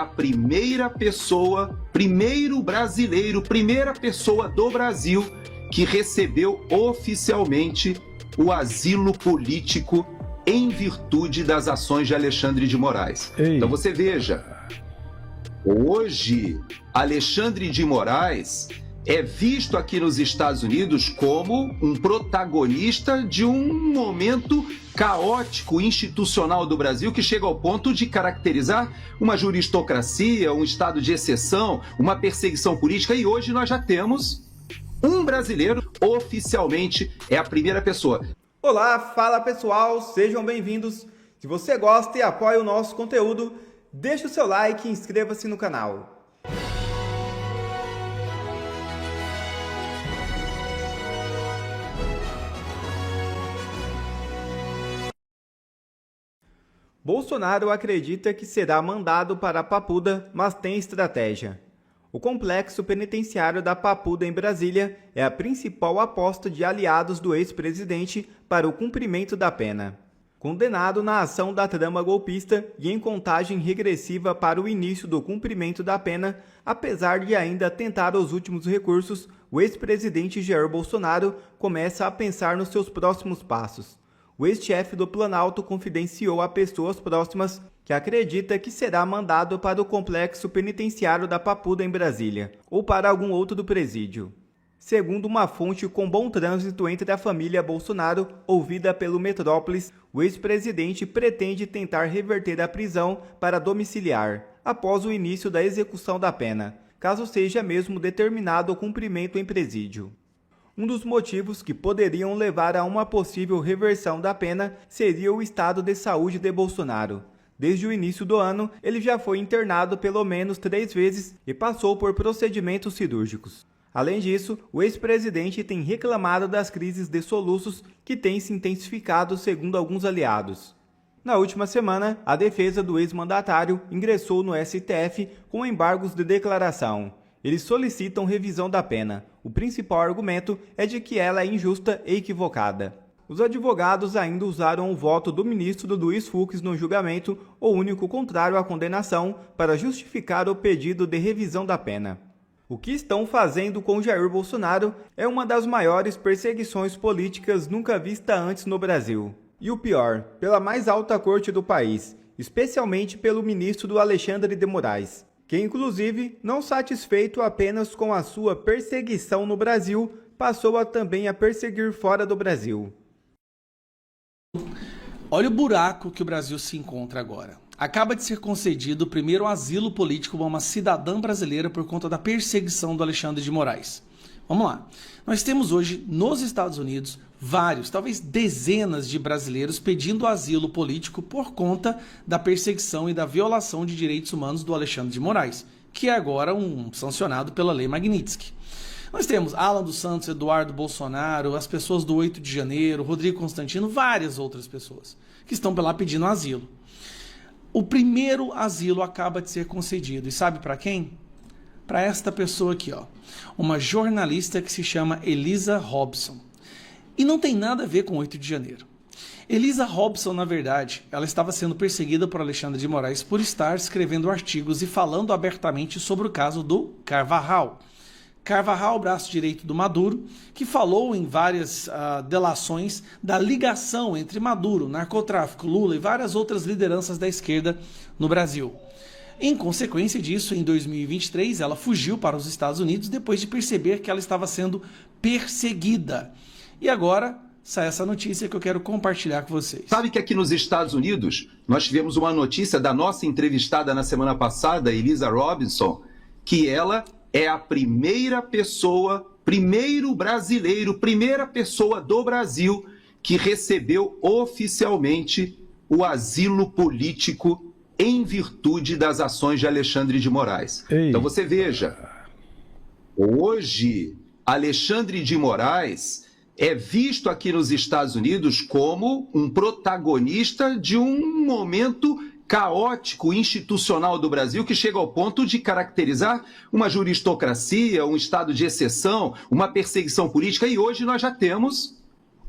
a primeira pessoa, primeiro brasileiro, primeira pessoa do Brasil que recebeu oficialmente o asilo político em virtude das ações de Alexandre de Moraes. Então você veja, hoje Alexandre de Moraes é visto aqui nos Estados Unidos como um protagonista de um momento caótico institucional do Brasil que chega ao ponto de caracterizar uma juristocracia, um estado de exceção, uma perseguição política, e hoje nós já temos um brasileiro oficialmente, é a primeira pessoa. Olá, fala pessoal, sejam bem-vindos. Se você gosta e apoia o nosso conteúdo, deixe o seu like e inscreva-se no canal. Bolsonaro acredita que será mandado para a Papuda, mas tem estratégia. O complexo penitenciário da Papuda em Brasília é a principal aposta de aliados do ex-presidente para o cumprimento da pena. Condenado na ação da trama golpista e em contagem regressiva para o início do cumprimento da pena, apesar de ainda tentar os últimos recursos, o ex-presidente Jair Bolsonaro começa a pensar nos seus próximos passos. O ex-chefe do Planalto confidenciou a pessoas próximas que acredita que será mandado para o complexo penitenciário da Papuda em Brasília, ou para algum outro presídio. Segundo uma fonte com bom trânsito entre a família Bolsonaro, ouvida pelo Metrópolis, o ex-presidente pretende tentar reverter a prisão para domiciliar, após o início da execução da pena, caso seja mesmo determinado o cumprimento em presídio. Um dos motivos que poderiam levar a uma possível reversão da pena seria o estado de saúde de Bolsonaro. Desde o início do ano, ele já foi internado pelo menos 3 vezes e passou por procedimentos cirúrgicos. Além disso, o ex-presidente tem reclamado das crises de soluços que têm se intensificado, segundo alguns aliados. Na última semana, a defesa do ex-mandatário ingressou no STF com embargos de declaração. Eles solicitam revisão da pena. O principal argumento é de que ela é injusta e equivocada. Os advogados ainda usaram o voto do ministro Luiz Fux no julgamento, o único contrário à condenação, para justificar o pedido de revisão da pena. O que estão fazendo com Jair Bolsonaro é uma das maiores perseguições políticas nunca vista antes no Brasil. E o pior, pela mais alta corte do país, especialmente pelo ministro Alexandre de Moraes, que inclusive, não satisfeito apenas com a sua perseguição no Brasil, passou a também a perseguir fora do Brasil. Olha o buraco que o Brasil se encontra agora. Acaba de ser concedido o primeiro asilo político a uma cidadã brasileira por conta da perseguição do Alexandre de Moraes. Vamos lá. Nós temos hoje, nos Estados Unidos, vários, talvez dezenas de brasileiros pedindo asilo político por conta da perseguição e da violação de direitos humanos do Alexandre de Moraes, que é agora sancionado pela Lei Magnitsky. Nós temos Alan dos Santos, Eduardo Bolsonaro, as pessoas do 8 de janeiro, Rodrigo Constantino, várias outras pessoas que estão lá pedindo asilo. O primeiro asilo acaba de ser concedido. E sabe para quem? Para esta pessoa aqui, ó. Uma jornalista que se chama Elisa Robson. E não tem nada a ver com 8 de janeiro. Elisa Robson, na verdade, ela estava sendo perseguida por Alexandre de Moraes por estar escrevendo artigos e falando abertamente sobre o caso do Carvajal. Carvajal, braço direito do Maduro, que falou em várias delações da ligação entre Maduro, narcotráfico, Lula e várias outras lideranças da esquerda no Brasil. Em consequência disso, em 2023, ela fugiu para os Estados Unidos depois de perceber que ela estava sendo perseguida. E agora sai essa notícia que eu quero compartilhar com vocês. Sabe que aqui nos Estados Unidos, nós tivemos uma notícia da nossa entrevistada na semana passada, Elisa Robinson, que ela é a primeira pessoa, primeiro brasileiro, primeira pessoa do Brasil que recebeu oficialmente o asilo político em virtude das ações de Alexandre de Moraes. Então você veja, hoje Alexandre de Moraes é visto aqui nos Estados Unidos como um protagonista de um momento caótico institucional do Brasil que chega ao ponto de caracterizar uma juristocracia, um estado de exceção, uma perseguição política, e hoje nós já temos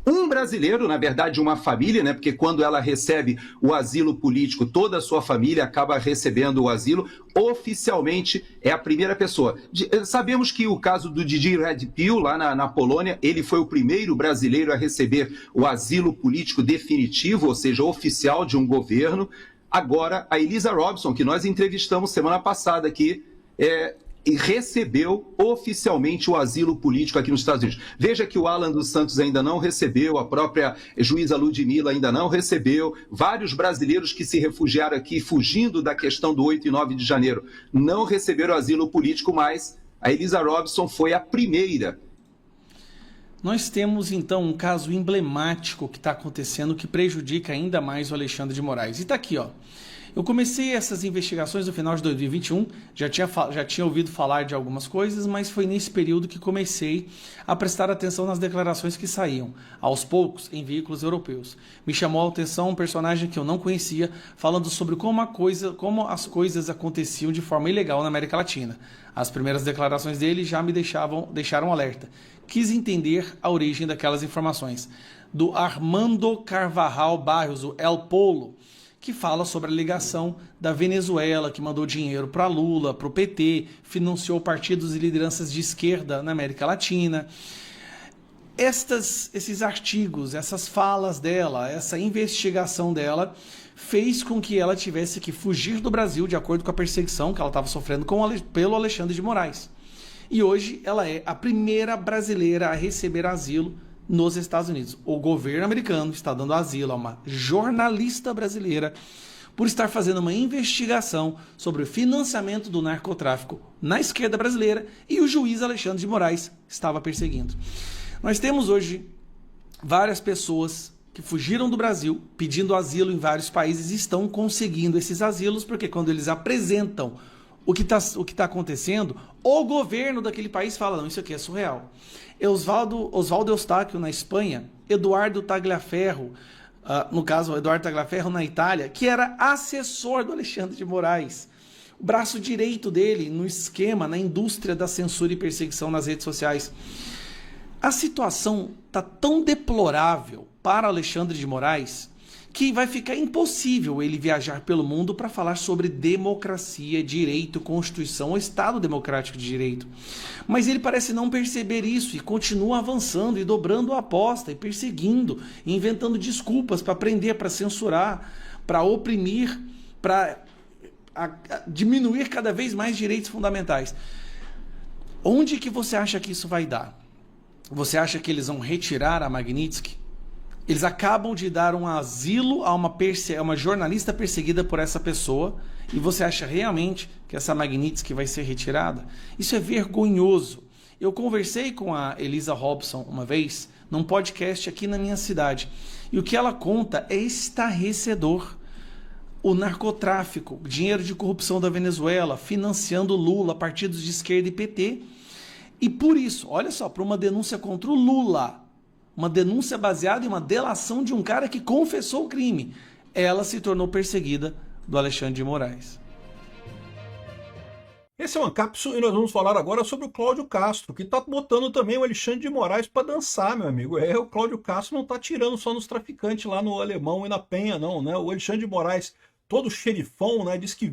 um brasileiro, na verdade uma família, né? Porque quando ela recebe o asilo político, toda a sua família acaba recebendo o asilo. Oficialmente é a primeira pessoa. Sabemos que o caso do Didi Redpill, lá na Polônia, ele foi o primeiro brasileiro a receber o asilo político definitivo, ou seja, oficial de um governo. Agora, a Elisa Robson, que nós entrevistamos semana passada aqui, e recebeu oficialmente o asilo político aqui nos Estados Unidos. Veja que o Alan dos Santos ainda não recebeu, a própria juíza Ludmilla ainda não recebeu, vários brasileiros que se refugiaram aqui fugindo da questão do 8 e 9 de janeiro não receberam asilo político, mas a Elisa Robson foi a primeira. Nós temos então um caso emblemático que está acontecendo que prejudica ainda mais o Alexandre de Moraes. E está aqui, ó. Eu comecei essas investigações no final de 2021, já tinha ouvido falar de algumas coisas, mas foi nesse período que comecei a prestar atenção nas declarações que saíam, aos poucos, em veículos europeus. Me chamou a atenção um personagem que eu não conhecia, falando sobre como as coisas aconteciam de forma ilegal na América Latina. As primeiras declarações dele já me deixaram alerta. Quis entender a origem daquelas informações. Do Armando Carvajal Barros, o El Polo, que fala sobre a ligação da Venezuela, que mandou dinheiro para Lula, para o PT, financiou partidos e lideranças de esquerda na América Latina. Esses artigos, essas falas dela, essa investigação dela, fez com que ela tivesse que fugir do Brasil de acordo com a perseguição que ela estava sofrendo pelo Alexandre de Moraes. E hoje ela é a primeira brasileira a receber asilo nos Estados Unidos. O governo americano está dando asilo a uma jornalista brasileira por estar fazendo uma investigação sobre o financiamento do narcotráfico na esquerda brasileira e o juiz Alexandre de Moraes estava perseguindo. Nós temos hoje várias pessoas que fugiram do Brasil pedindo asilo em vários países e estão conseguindo esses asilos porque quando eles apresentam o que tá acontecendo, o governo daquele país fala, não, isso aqui é surreal. Oswaldo Eustáquio na Espanha, Eduardo Tagliaferro, no caso, Eduardo Tagliaferro na Itália, que era assessor do Alexandre de Moraes, o braço direito dele no esquema, na indústria da censura e perseguição nas redes sociais. A situação tá tão deplorável para Alexandre de Moraes que vai ficar impossível ele viajar pelo mundo para falar sobre democracia, direito, Constituição, o Estado Democrático de Direito. Mas ele parece não perceber isso e continua avançando e dobrando a aposta e perseguindo, e inventando desculpas para prender, para censurar, para oprimir, para diminuir cada vez mais direitos fundamentais. Onde que você acha que isso vai dar? Você acha que eles vão retirar a Magnitsky? Eles acabam de dar um asilo a uma jornalista perseguida por essa pessoa e você acha realmente que essa Magnitsky vai ser retirada? Isso é vergonhoso. Eu conversei com a Elisa Robson uma vez num podcast aqui na minha cidade e o que ela conta é estarrecedor. O narcotráfico, dinheiro de corrupção da Venezuela, financiando Lula, partidos de esquerda e PT. E por isso, olha só, para uma denúncia contra o Lula, uma denúncia baseada em uma delação de um cara que confessou o crime, ela se tornou perseguida do Alexandre de Moraes. Esse é o Ancapso e nós vamos falar agora sobre o Cláudio Castro, que está botando também o Alexandre de Moraes para dançar, meu amigo. O Cláudio Castro não está tirando só nos traficantes lá no Alemão e na Penha, não, né? O Alexandre de Moraes, todo xerifão, né? Disse que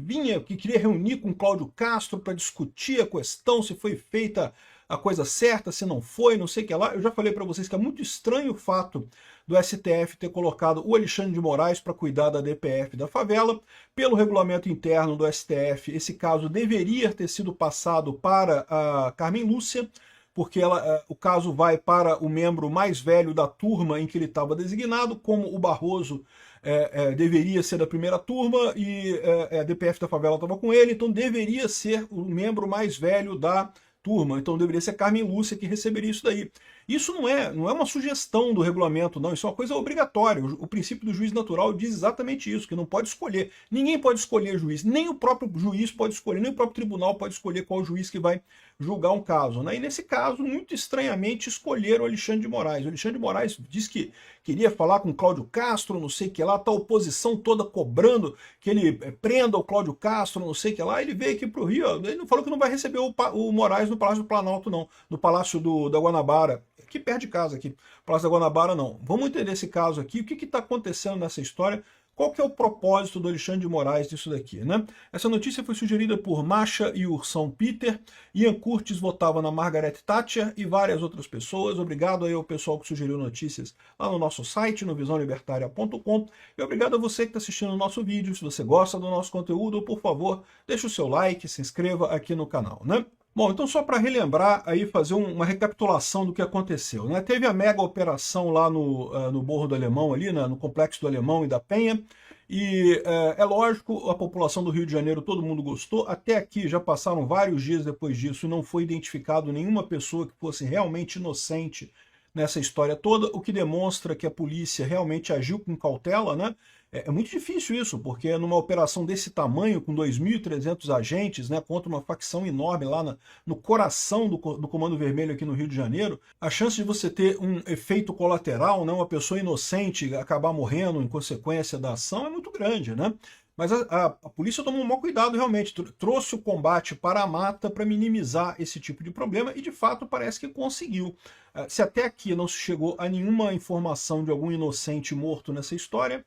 queria reunir com o Cláudio Castro para discutir a questão, se foi feita a coisa certa, se não foi, não sei o que lá. Eu já falei para vocês que é muito estranho o fato do STF ter colocado o Alexandre de Moraes para cuidar da DPF da favela. Pelo regulamento interno do STF, esse caso deveria ter sido passado para a Carmen Lúcia, porque o caso vai para o membro mais velho da turma em que ele estava designado, como o Barroso deveria ser da primeira turma e a DPF da favela estava com ele, então deveria ser o membro mais velho da turma, então deveria ser Carmen Lúcia que receberia isso daí. Isso não é uma sugestão do regulamento, não, isso é uma coisa obrigatória. O princípio do juiz natural diz exatamente isso, que não pode escolher. Ninguém pode escolher juiz, nem o próprio juiz pode escolher, nem o próprio tribunal pode escolher qual juiz que vai julgar um caso, né? E nesse caso, muito estranhamente, escolheram o Alexandre de Moraes. O Alexandre de Moraes disse que queria falar com o Cláudio Castro, não sei o que lá, tá a oposição toda cobrando que ele prenda o Cláudio Castro, não sei o que lá. Ele veio aqui pro Rio, ele não falou que não vai receber o Moraes no Palácio do Planalto, não, no Palácio da Guanabara, aqui perto de casa, aqui, Praça da Guanabara não. Vamos entender esse caso aqui, o que está acontecendo nessa história, qual que é o propósito do Alexandre de Moraes disso daqui, né? Essa notícia foi sugerida por Masha e Ursão Peter, Ian Curtis votava na Margaret Thatcher e várias outras pessoas. Obrigado aí ao pessoal que sugeriu notícias lá no nosso site, no visãolibertaria.com, e obrigado a você que está assistindo o nosso vídeo. Se você gosta do nosso conteúdo, por favor, deixe o seu like, se inscreva aqui no canal, né? Bom, então só para relembrar, aí fazer uma recapitulação do que aconteceu, né? Teve a mega operação lá no Morro do Alemão, ali, né? No Complexo do Alemão e da Penha, e é lógico, a população do Rio de Janeiro, todo mundo gostou. Até aqui já passaram vários dias depois disso e não foi identificado nenhuma pessoa que fosse realmente inocente nessa história toda, o que demonstra que a polícia realmente agiu com cautela, né? É muito difícil isso, porque numa operação desse tamanho, com 2.300 agentes, né, contra uma facção enorme lá no coração do Comando Vermelho aqui no Rio de Janeiro, a chance de você ter um efeito colateral, né, uma pessoa inocente acabar morrendo em consequência da ação é muito grande, né? Mas a polícia tomou um maior cuidado realmente, trouxe o combate para a mata para minimizar esse tipo de problema e de fato parece que conseguiu. Se até aqui não se chegou a nenhuma informação de algum inocente morto nessa história,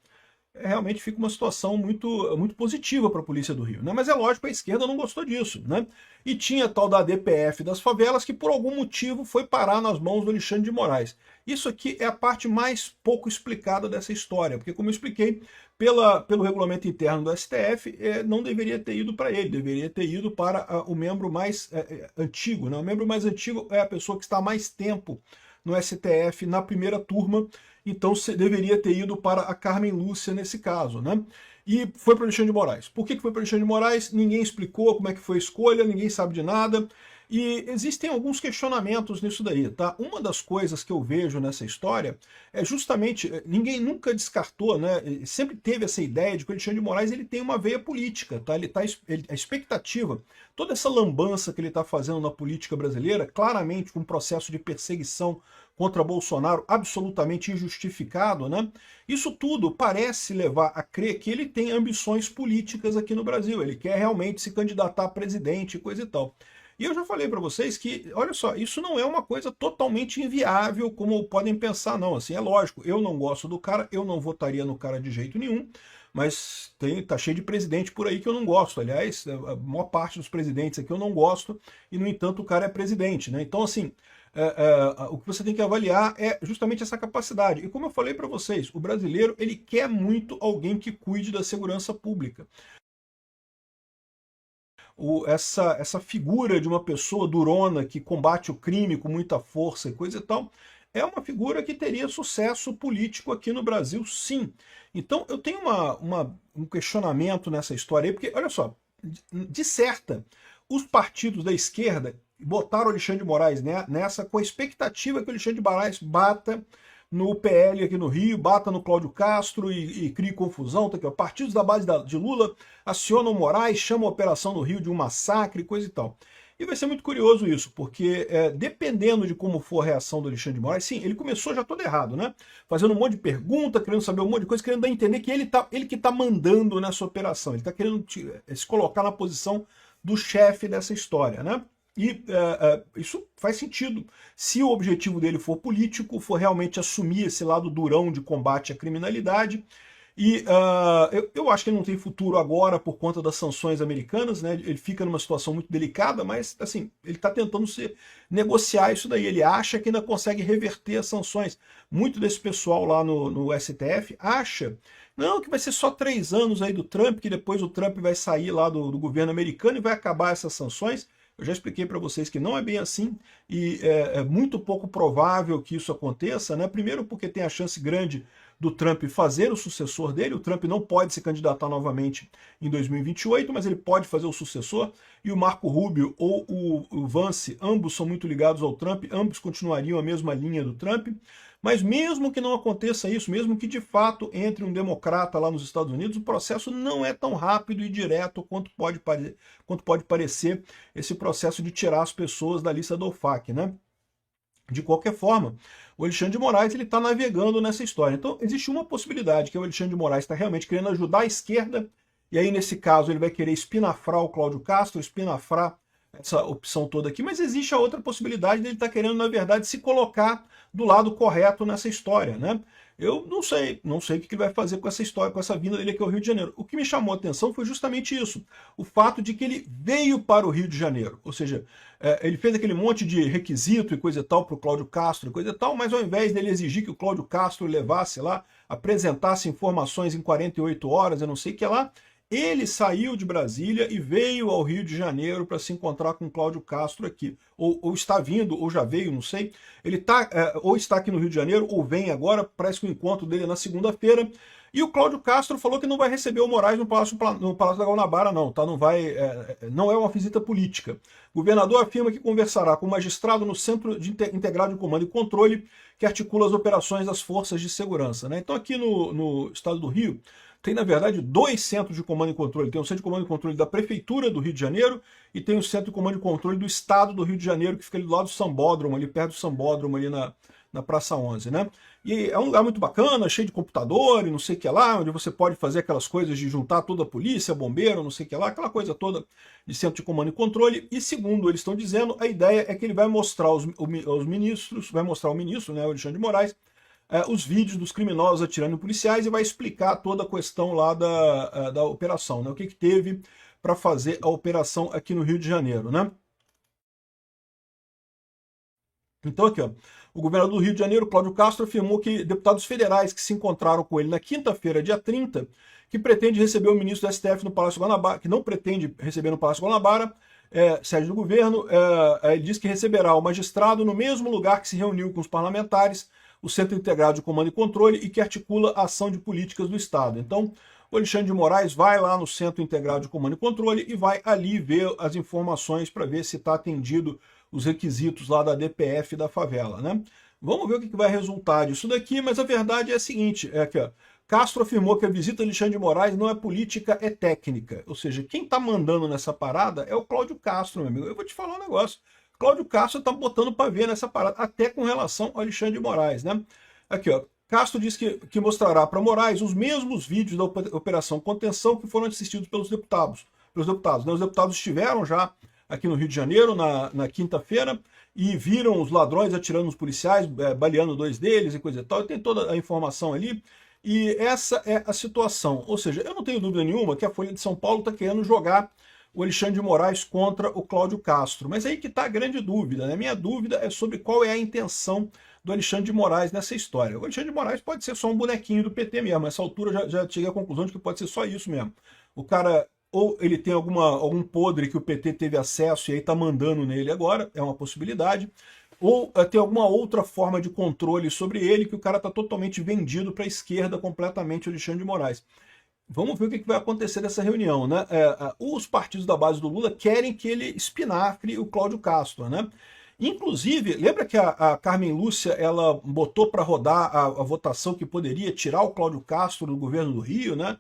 realmente fica uma situação muito positiva para a polícia do Rio, né? Mas é lógico, a esquerda não gostou disso, né? E tinha a tal da ADPF das favelas que por algum motivo foi parar nas mãos do Alexandre de Moraes. Isso aqui é a parte mais pouco explicada dessa história, porque como eu expliquei, pelo regulamento interno do STF, não deveria ter ido para ele, deveria ter ido para o membro mais antigo, né? O membro mais antigo é a pessoa que está há mais tempo no STF na primeira turma, então deveria ter ido para a Carmen Lúcia nesse caso, né? E foi para o Alexandre de Moraes. Por que foi para o Alexandre de Moraes? Ninguém explicou como é que foi a escolha, ninguém sabe de nada. E existem alguns questionamentos nisso daí, tá? Uma das coisas que eu vejo nessa história é justamente, ninguém nunca descartou, né? Sempre teve essa ideia de que o Alexandre de Moraes ele tem uma veia política, tá? A expectativa, toda essa lambança que ele está fazendo na política brasileira, claramente com um processo de perseguição contra Bolsonaro absolutamente injustificado, né? Isso tudo parece levar a crer que ele tem ambições políticas aqui no Brasil, ele quer realmente se candidatar a presidente e coisa e tal. E eu já falei para vocês que, olha só, isso não é uma coisa totalmente inviável, como podem pensar, não. Assim, é lógico, eu não gosto do cara, eu não votaria no cara de jeito nenhum, mas tá cheio de presidente por aí que eu não gosto. Aliás, a maior parte dos presidentes aqui eu não gosto, e no entanto o cara é presidente, né? Então, assim, o que você tem que avaliar é justamente essa capacidade. E como eu falei para vocês, o brasileiro ele quer muito alguém que cuide da segurança pública. Essa figura de uma pessoa durona que combate o crime com muita força e coisa e tal, é uma figura que teria sucesso político aqui no Brasil, sim. Então eu tenho um questionamento nessa história aí, porque, olha só, de certa, os partidos da esquerda botaram o Alexandre de Moraes nessa com a expectativa que o Alexandre de Moraes bata no PL aqui no Rio, bata no Cláudio Castro e crie confusão. Tá aqui, ó. Partidos da base de Lula acionam Moraes, chamam a operação no Rio de um massacre, coisa e tal. E vai ser muito curioso isso, porque dependendo de como for a reação do Alexandre de Moraes, sim, ele começou já todo errado, né? Fazendo um monte de pergunta, querendo saber um monte de coisa, querendo dar a entender que ele que está mandando nessa operação, ele está querendo se colocar na posição do chefe dessa história, né? E isso faz sentido. Se o objetivo dele for político, for realmente assumir esse lado durão de combate à criminalidade, e eu acho que ele não tem futuro agora por conta das sanções americanas, né? Ele fica numa situação muito delicada, mas assim, ele está tentando negociar isso daí. Ele acha que ainda consegue reverter as sanções. Muito desse pessoal lá no STF acha não, que vai ser só 3 anos aí do Trump, que depois o Trump vai sair lá do governo americano e vai acabar essas sanções. Eu já expliquei para vocês que não é bem assim, e é muito pouco provável que isso aconteça, né? Primeiro porque tem a chance grande do Trump fazer o sucessor dele. O Trump não pode se candidatar novamente em 2028, mas ele pode fazer o sucessor, e o Marco Rubio ou o Vance, ambos são muito ligados ao Trump, ambos continuariam a mesma linha do Trump. Mas mesmo que não aconteça isso, mesmo que de fato entre um democrata lá nos Estados Unidos, o processo não é tão rápido e direto quanto pode parecer esse processo de tirar as pessoas da lista do OFAC, né? De qualquer forma, o Alexandre de Moraes está navegando nessa história. Então existe uma possibilidade, que o Alexandre de Moraes está realmente querendo ajudar a esquerda, e aí nesse caso ele vai querer espinafrar o Cláudio Castro, espinafrar essa opção toda aqui, mas existe a outra possibilidade dele estar querendo, na verdade, se colocar do lado correto nessa história, né? Eu não sei o que ele vai fazer com essa história, com essa vinda dele aqui ao Rio de Janeiro. O que me chamou a atenção foi justamente isso, o fato de que ele veio para o Rio de Janeiro, ou seja, ele fez aquele monte de requisito e coisa e tal para o Cláudio Castro e coisa e tal, mas ao invés dele exigir que o Cláudio Castro levasse lá, apresentasse informações em 48 horas, eu não sei o que lá, ele saiu de Brasília e veio ao Rio de Janeiro para se encontrar com o Cláudio Castro aqui. Ou está vindo, ou já veio, não sei. Ele ou está aqui no Rio de Janeiro, ou vem agora, parece que o encontro dele é na segunda-feira. E o Cláudio Castro falou que não vai receber o Moraes no Palácio da Guanabara, não, tá? Não é uma visita política. O governador afirma que conversará com o magistrado no Centro Integrado de Comando e Controle, que articula as operações das forças de segurança, né? Então aqui no estado do Rio, tem, na verdade, 2 centros de comando e controle. Tem o Centro de Comando e Controle da Prefeitura do Rio de Janeiro e tem o Centro de Comando e Controle do Estado do Rio de Janeiro, que fica ali do lado do Sambódromo, ali perto do Sambódromo, ali na Praça 11, né? E é um lugar muito bacana, cheio de computador e não sei o que lá, onde você pode fazer aquelas coisas de juntar toda a polícia, bombeiro, não sei o que lá, aquela coisa toda de Centro de Comando e Controle. E segundo eles estão dizendo, a ideia é que ele vai mostrar aos ministros, vai mostrar ao ministro, né, o Alexandre de Moraes, os vídeos dos criminosos atirando em policiais e vai explicar toda a questão lá da operação, né? O que teve para fazer a operação aqui no Rio de Janeiro, né? Então aqui, ó, o governador do Rio de Janeiro, Cláudio Castro, afirmou que deputados federais que se encontraram com ele na quinta-feira, dia 30, que pretende receber o ministro do STF no Palácio Guanabara, que não pretende receber no Palácio Guanabara, sede do governo, ele diz que receberá o magistrado no mesmo lugar que se reuniu com os parlamentares, o Centro Integrado de Comando e Controle, e que articula a ação de políticas do Estado. Então, o Alexandre de Moraes vai lá no Centro Integrado de Comando e Controle e vai ali ver as informações para ver se está atendido os requisitos lá da DPF da favela, né? Vamos ver o que vai resultar disso daqui, mas a verdade é a seguinte, que ó, Castro afirmou que a visita de Alexandre de Moraes não é política, é técnica. Ou seja, quem está mandando nessa parada é o Cláudio Castro, meu amigo. Eu vou te falar um negócio. Cláudio Castro está botando para ver nessa parada, até com relação ao Alexandre de Moraes, né? Aqui, ó, Castro diz que mostrará para Moraes os mesmos vídeos da Operação Contenção que foram assistidos pelos deputados. Né? Os deputados estiveram já aqui no Rio de Janeiro na quinta-feira e viram os ladrões atirando nos policiais, baleando 2 deles e coisa e tal. Tem toda a informação ali. E essa é a situação. Ou seja, eu não tenho dúvida nenhuma que a Folha de São Paulo está querendo jogar o Alexandre de Moraes contra o Cláudio Castro. Mas aí que está a grande dúvida, né? Minha dúvida é sobre qual é a intenção do Alexandre de Moraes nessa história. O Alexandre de Moraes pode ser só um bonequinho do PT mesmo. Nessa altura já cheguei à conclusão de que pode ser só isso mesmo. O cara, ou ele tem algum podre que o PT teve acesso e aí está mandando nele agora, é uma possibilidade. Ou tem alguma outra forma de controle sobre ele que o cara está totalmente vendido para a esquerda completamente, o Alexandre de Moraes. Vamos ver o que vai acontecer nessa reunião, né? Os partidos da base do Lula querem que ele espinafre o Cláudio Castro, né? Inclusive, lembra que a Carmen Lúcia, ela botou para rodar a votação que poderia tirar o Cláudio Castro do governo do Rio, né?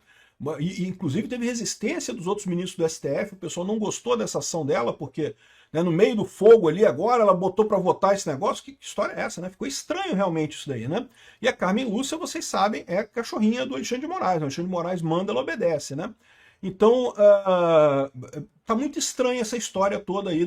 E inclusive teve resistência dos outros ministros do STF, o pessoal não gostou dessa ação dela, porque né, no meio do fogo ali agora, ela botou para votar esse negócio. Que história é essa, né? Ficou estranho realmente isso daí, né? E a Carmen Lúcia, vocês sabem, é a cachorrinha do Alexandre de Moraes. O Alexandre de Moraes manda, ela obedece, né? Então, tá muito estranha essa história toda aí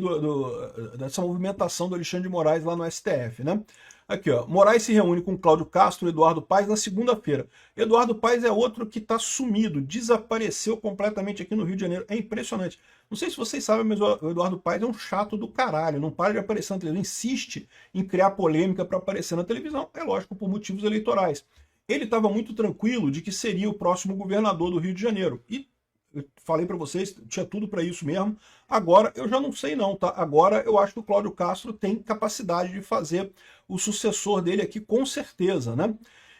dessa movimentação do Alexandre de Moraes lá no STF, né? Aqui, ó, Moraes se reúne com Cláudio Castro e Eduardo Paes na segunda-feira. Eduardo Paes é outro que está sumido, desapareceu completamente aqui no Rio de Janeiro. É impressionante. Não sei se vocês sabem, mas o Eduardo Paes é um chato do caralho. Não para de aparecer na televisão, insiste em criar polêmica para aparecer na televisão. É lógico, por motivos eleitorais. Ele estava muito tranquilo de que seria o próximo governador do Rio de Janeiro. E eu falei para vocês, tinha tudo para isso mesmo. Agora eu já não sei não, tá? Agora eu acho que o Cláudio Castro tem capacidade de fazer o sucessor dele aqui com certeza, né?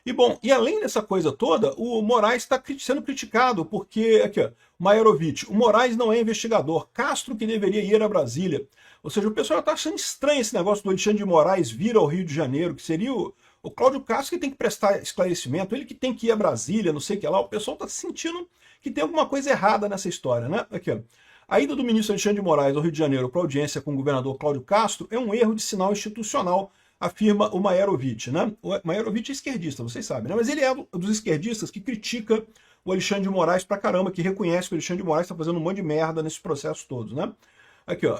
E bom, e além dessa coisa toda, o Moraes está sendo criticado, porque, aqui ó, Maierovitch, o Moraes não é investigador, Castro que deveria ir a Brasília. Ou seja, o pessoal está achando estranho esse negócio do Alexandre de Moraes vir ao Rio de Janeiro, que seria o Cláudio Castro que tem que prestar esclarecimento, ele que tem que ir a Brasília, não sei o que lá. O pessoal está sentindo que tem alguma coisa errada nessa história, né? Aqui, ó. A ida do ministro Alexandre de Moraes ao Rio de Janeiro para audiência com o governador Cláudio Castro é um erro de sinal institucional, afirma o Maierovitch, né? O Maierovitch é esquerdista, vocês sabem, né? Mas ele é dos esquerdistas que critica o Alexandre de Moraes pra caramba, que reconhece que o Alexandre de Moraes está fazendo um monte de merda nesses processos todos, né? Aqui, ó.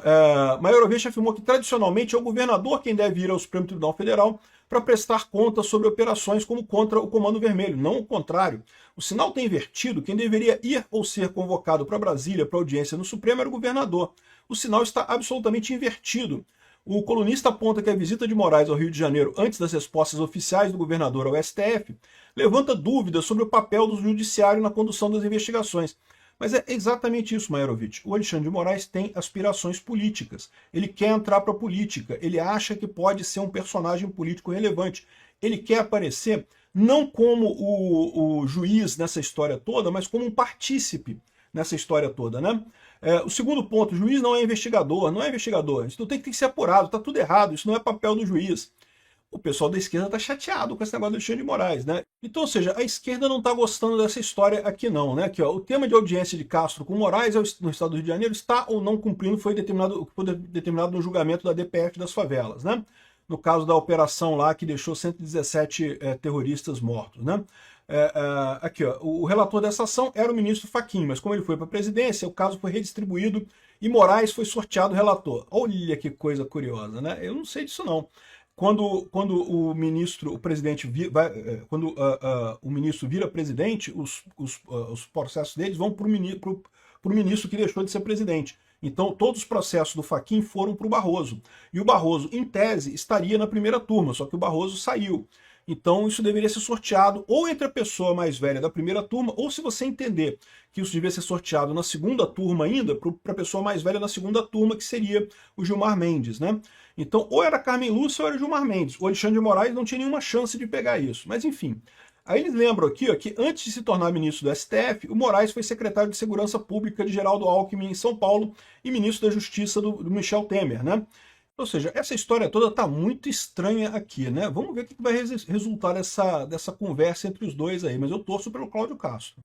Maierovitch afirmou que tradicionalmente é o governador quem deve ir ao Supremo Tribunal Federal para prestar contas sobre operações como contra o Comando Vermelho, não o contrário. O sinal está invertido, quem deveria ir ou ser convocado para Brasília para audiência no Supremo era o governador. O sinal está absolutamente invertido. O colunista aponta que a visita de Moraes ao Rio de Janeiro antes das respostas oficiais do governador ao STF levanta dúvidas sobre o papel do judiciário na condução das investigações. Mas é exatamente isso, Mairovitch. O Alexandre de Moraes tem aspirações políticas. Ele quer entrar para a política. Ele acha que pode ser um personagem político relevante. Ele quer aparecer não como o juiz nessa história toda, mas como um partícipe nessa história toda, né? O segundo ponto, o juiz não é investigador, isso tem que ser apurado, tá tudo errado, isso não é papel do juiz. O pessoal da esquerda tá chateado com esse negócio do Alexandre de Moraes, né? Então, ou seja, a esquerda não tá gostando dessa história aqui não, né? Aqui, ó, o tema de audiência de Castro com Moraes no estado do Rio de Janeiro está ou não cumprindo, foi determinado no julgamento da DPF das favelas, né? No caso da operação lá que deixou 117 terroristas mortos, né? Aqui, ó, o relator dessa ação era o ministro Fachin, mas como ele foi para a presidência, o caso foi redistribuído e Moraes foi sorteado relator. Olha que coisa curiosa, né? Eu não sei disso não. Quando o ministro vira presidente, os processos deles vão para o ministro que deixou de ser presidente. Então, todos os processos do Fachin foram para o Barroso. E o Barroso, em tese, estaria na primeira turma, só que o Barroso saiu. Então, isso deveria ser sorteado ou entre a pessoa mais velha da primeira turma, ou se você entender que isso devia ser sorteado na segunda turma ainda, para a pessoa mais velha na segunda turma, que seria o Gilmar Mendes, né? Então, ou era Carmen Lúcia ou era Gilmar Mendes. O Alexandre de Moraes não tinha nenhuma chance de pegar isso. Mas, enfim. Aí eles lembram aqui, ó, que antes de se tornar ministro do STF, o Moraes foi secretário de Segurança Pública de Geraldo Alckmin em São Paulo e ministro da Justiça do Michel Temer, né? Ou seja, essa história toda está muito estranha aqui, né? Vamos ver o que vai resultar dessa conversa entre os dois aí, mas eu torço pelo Cláudio Castro.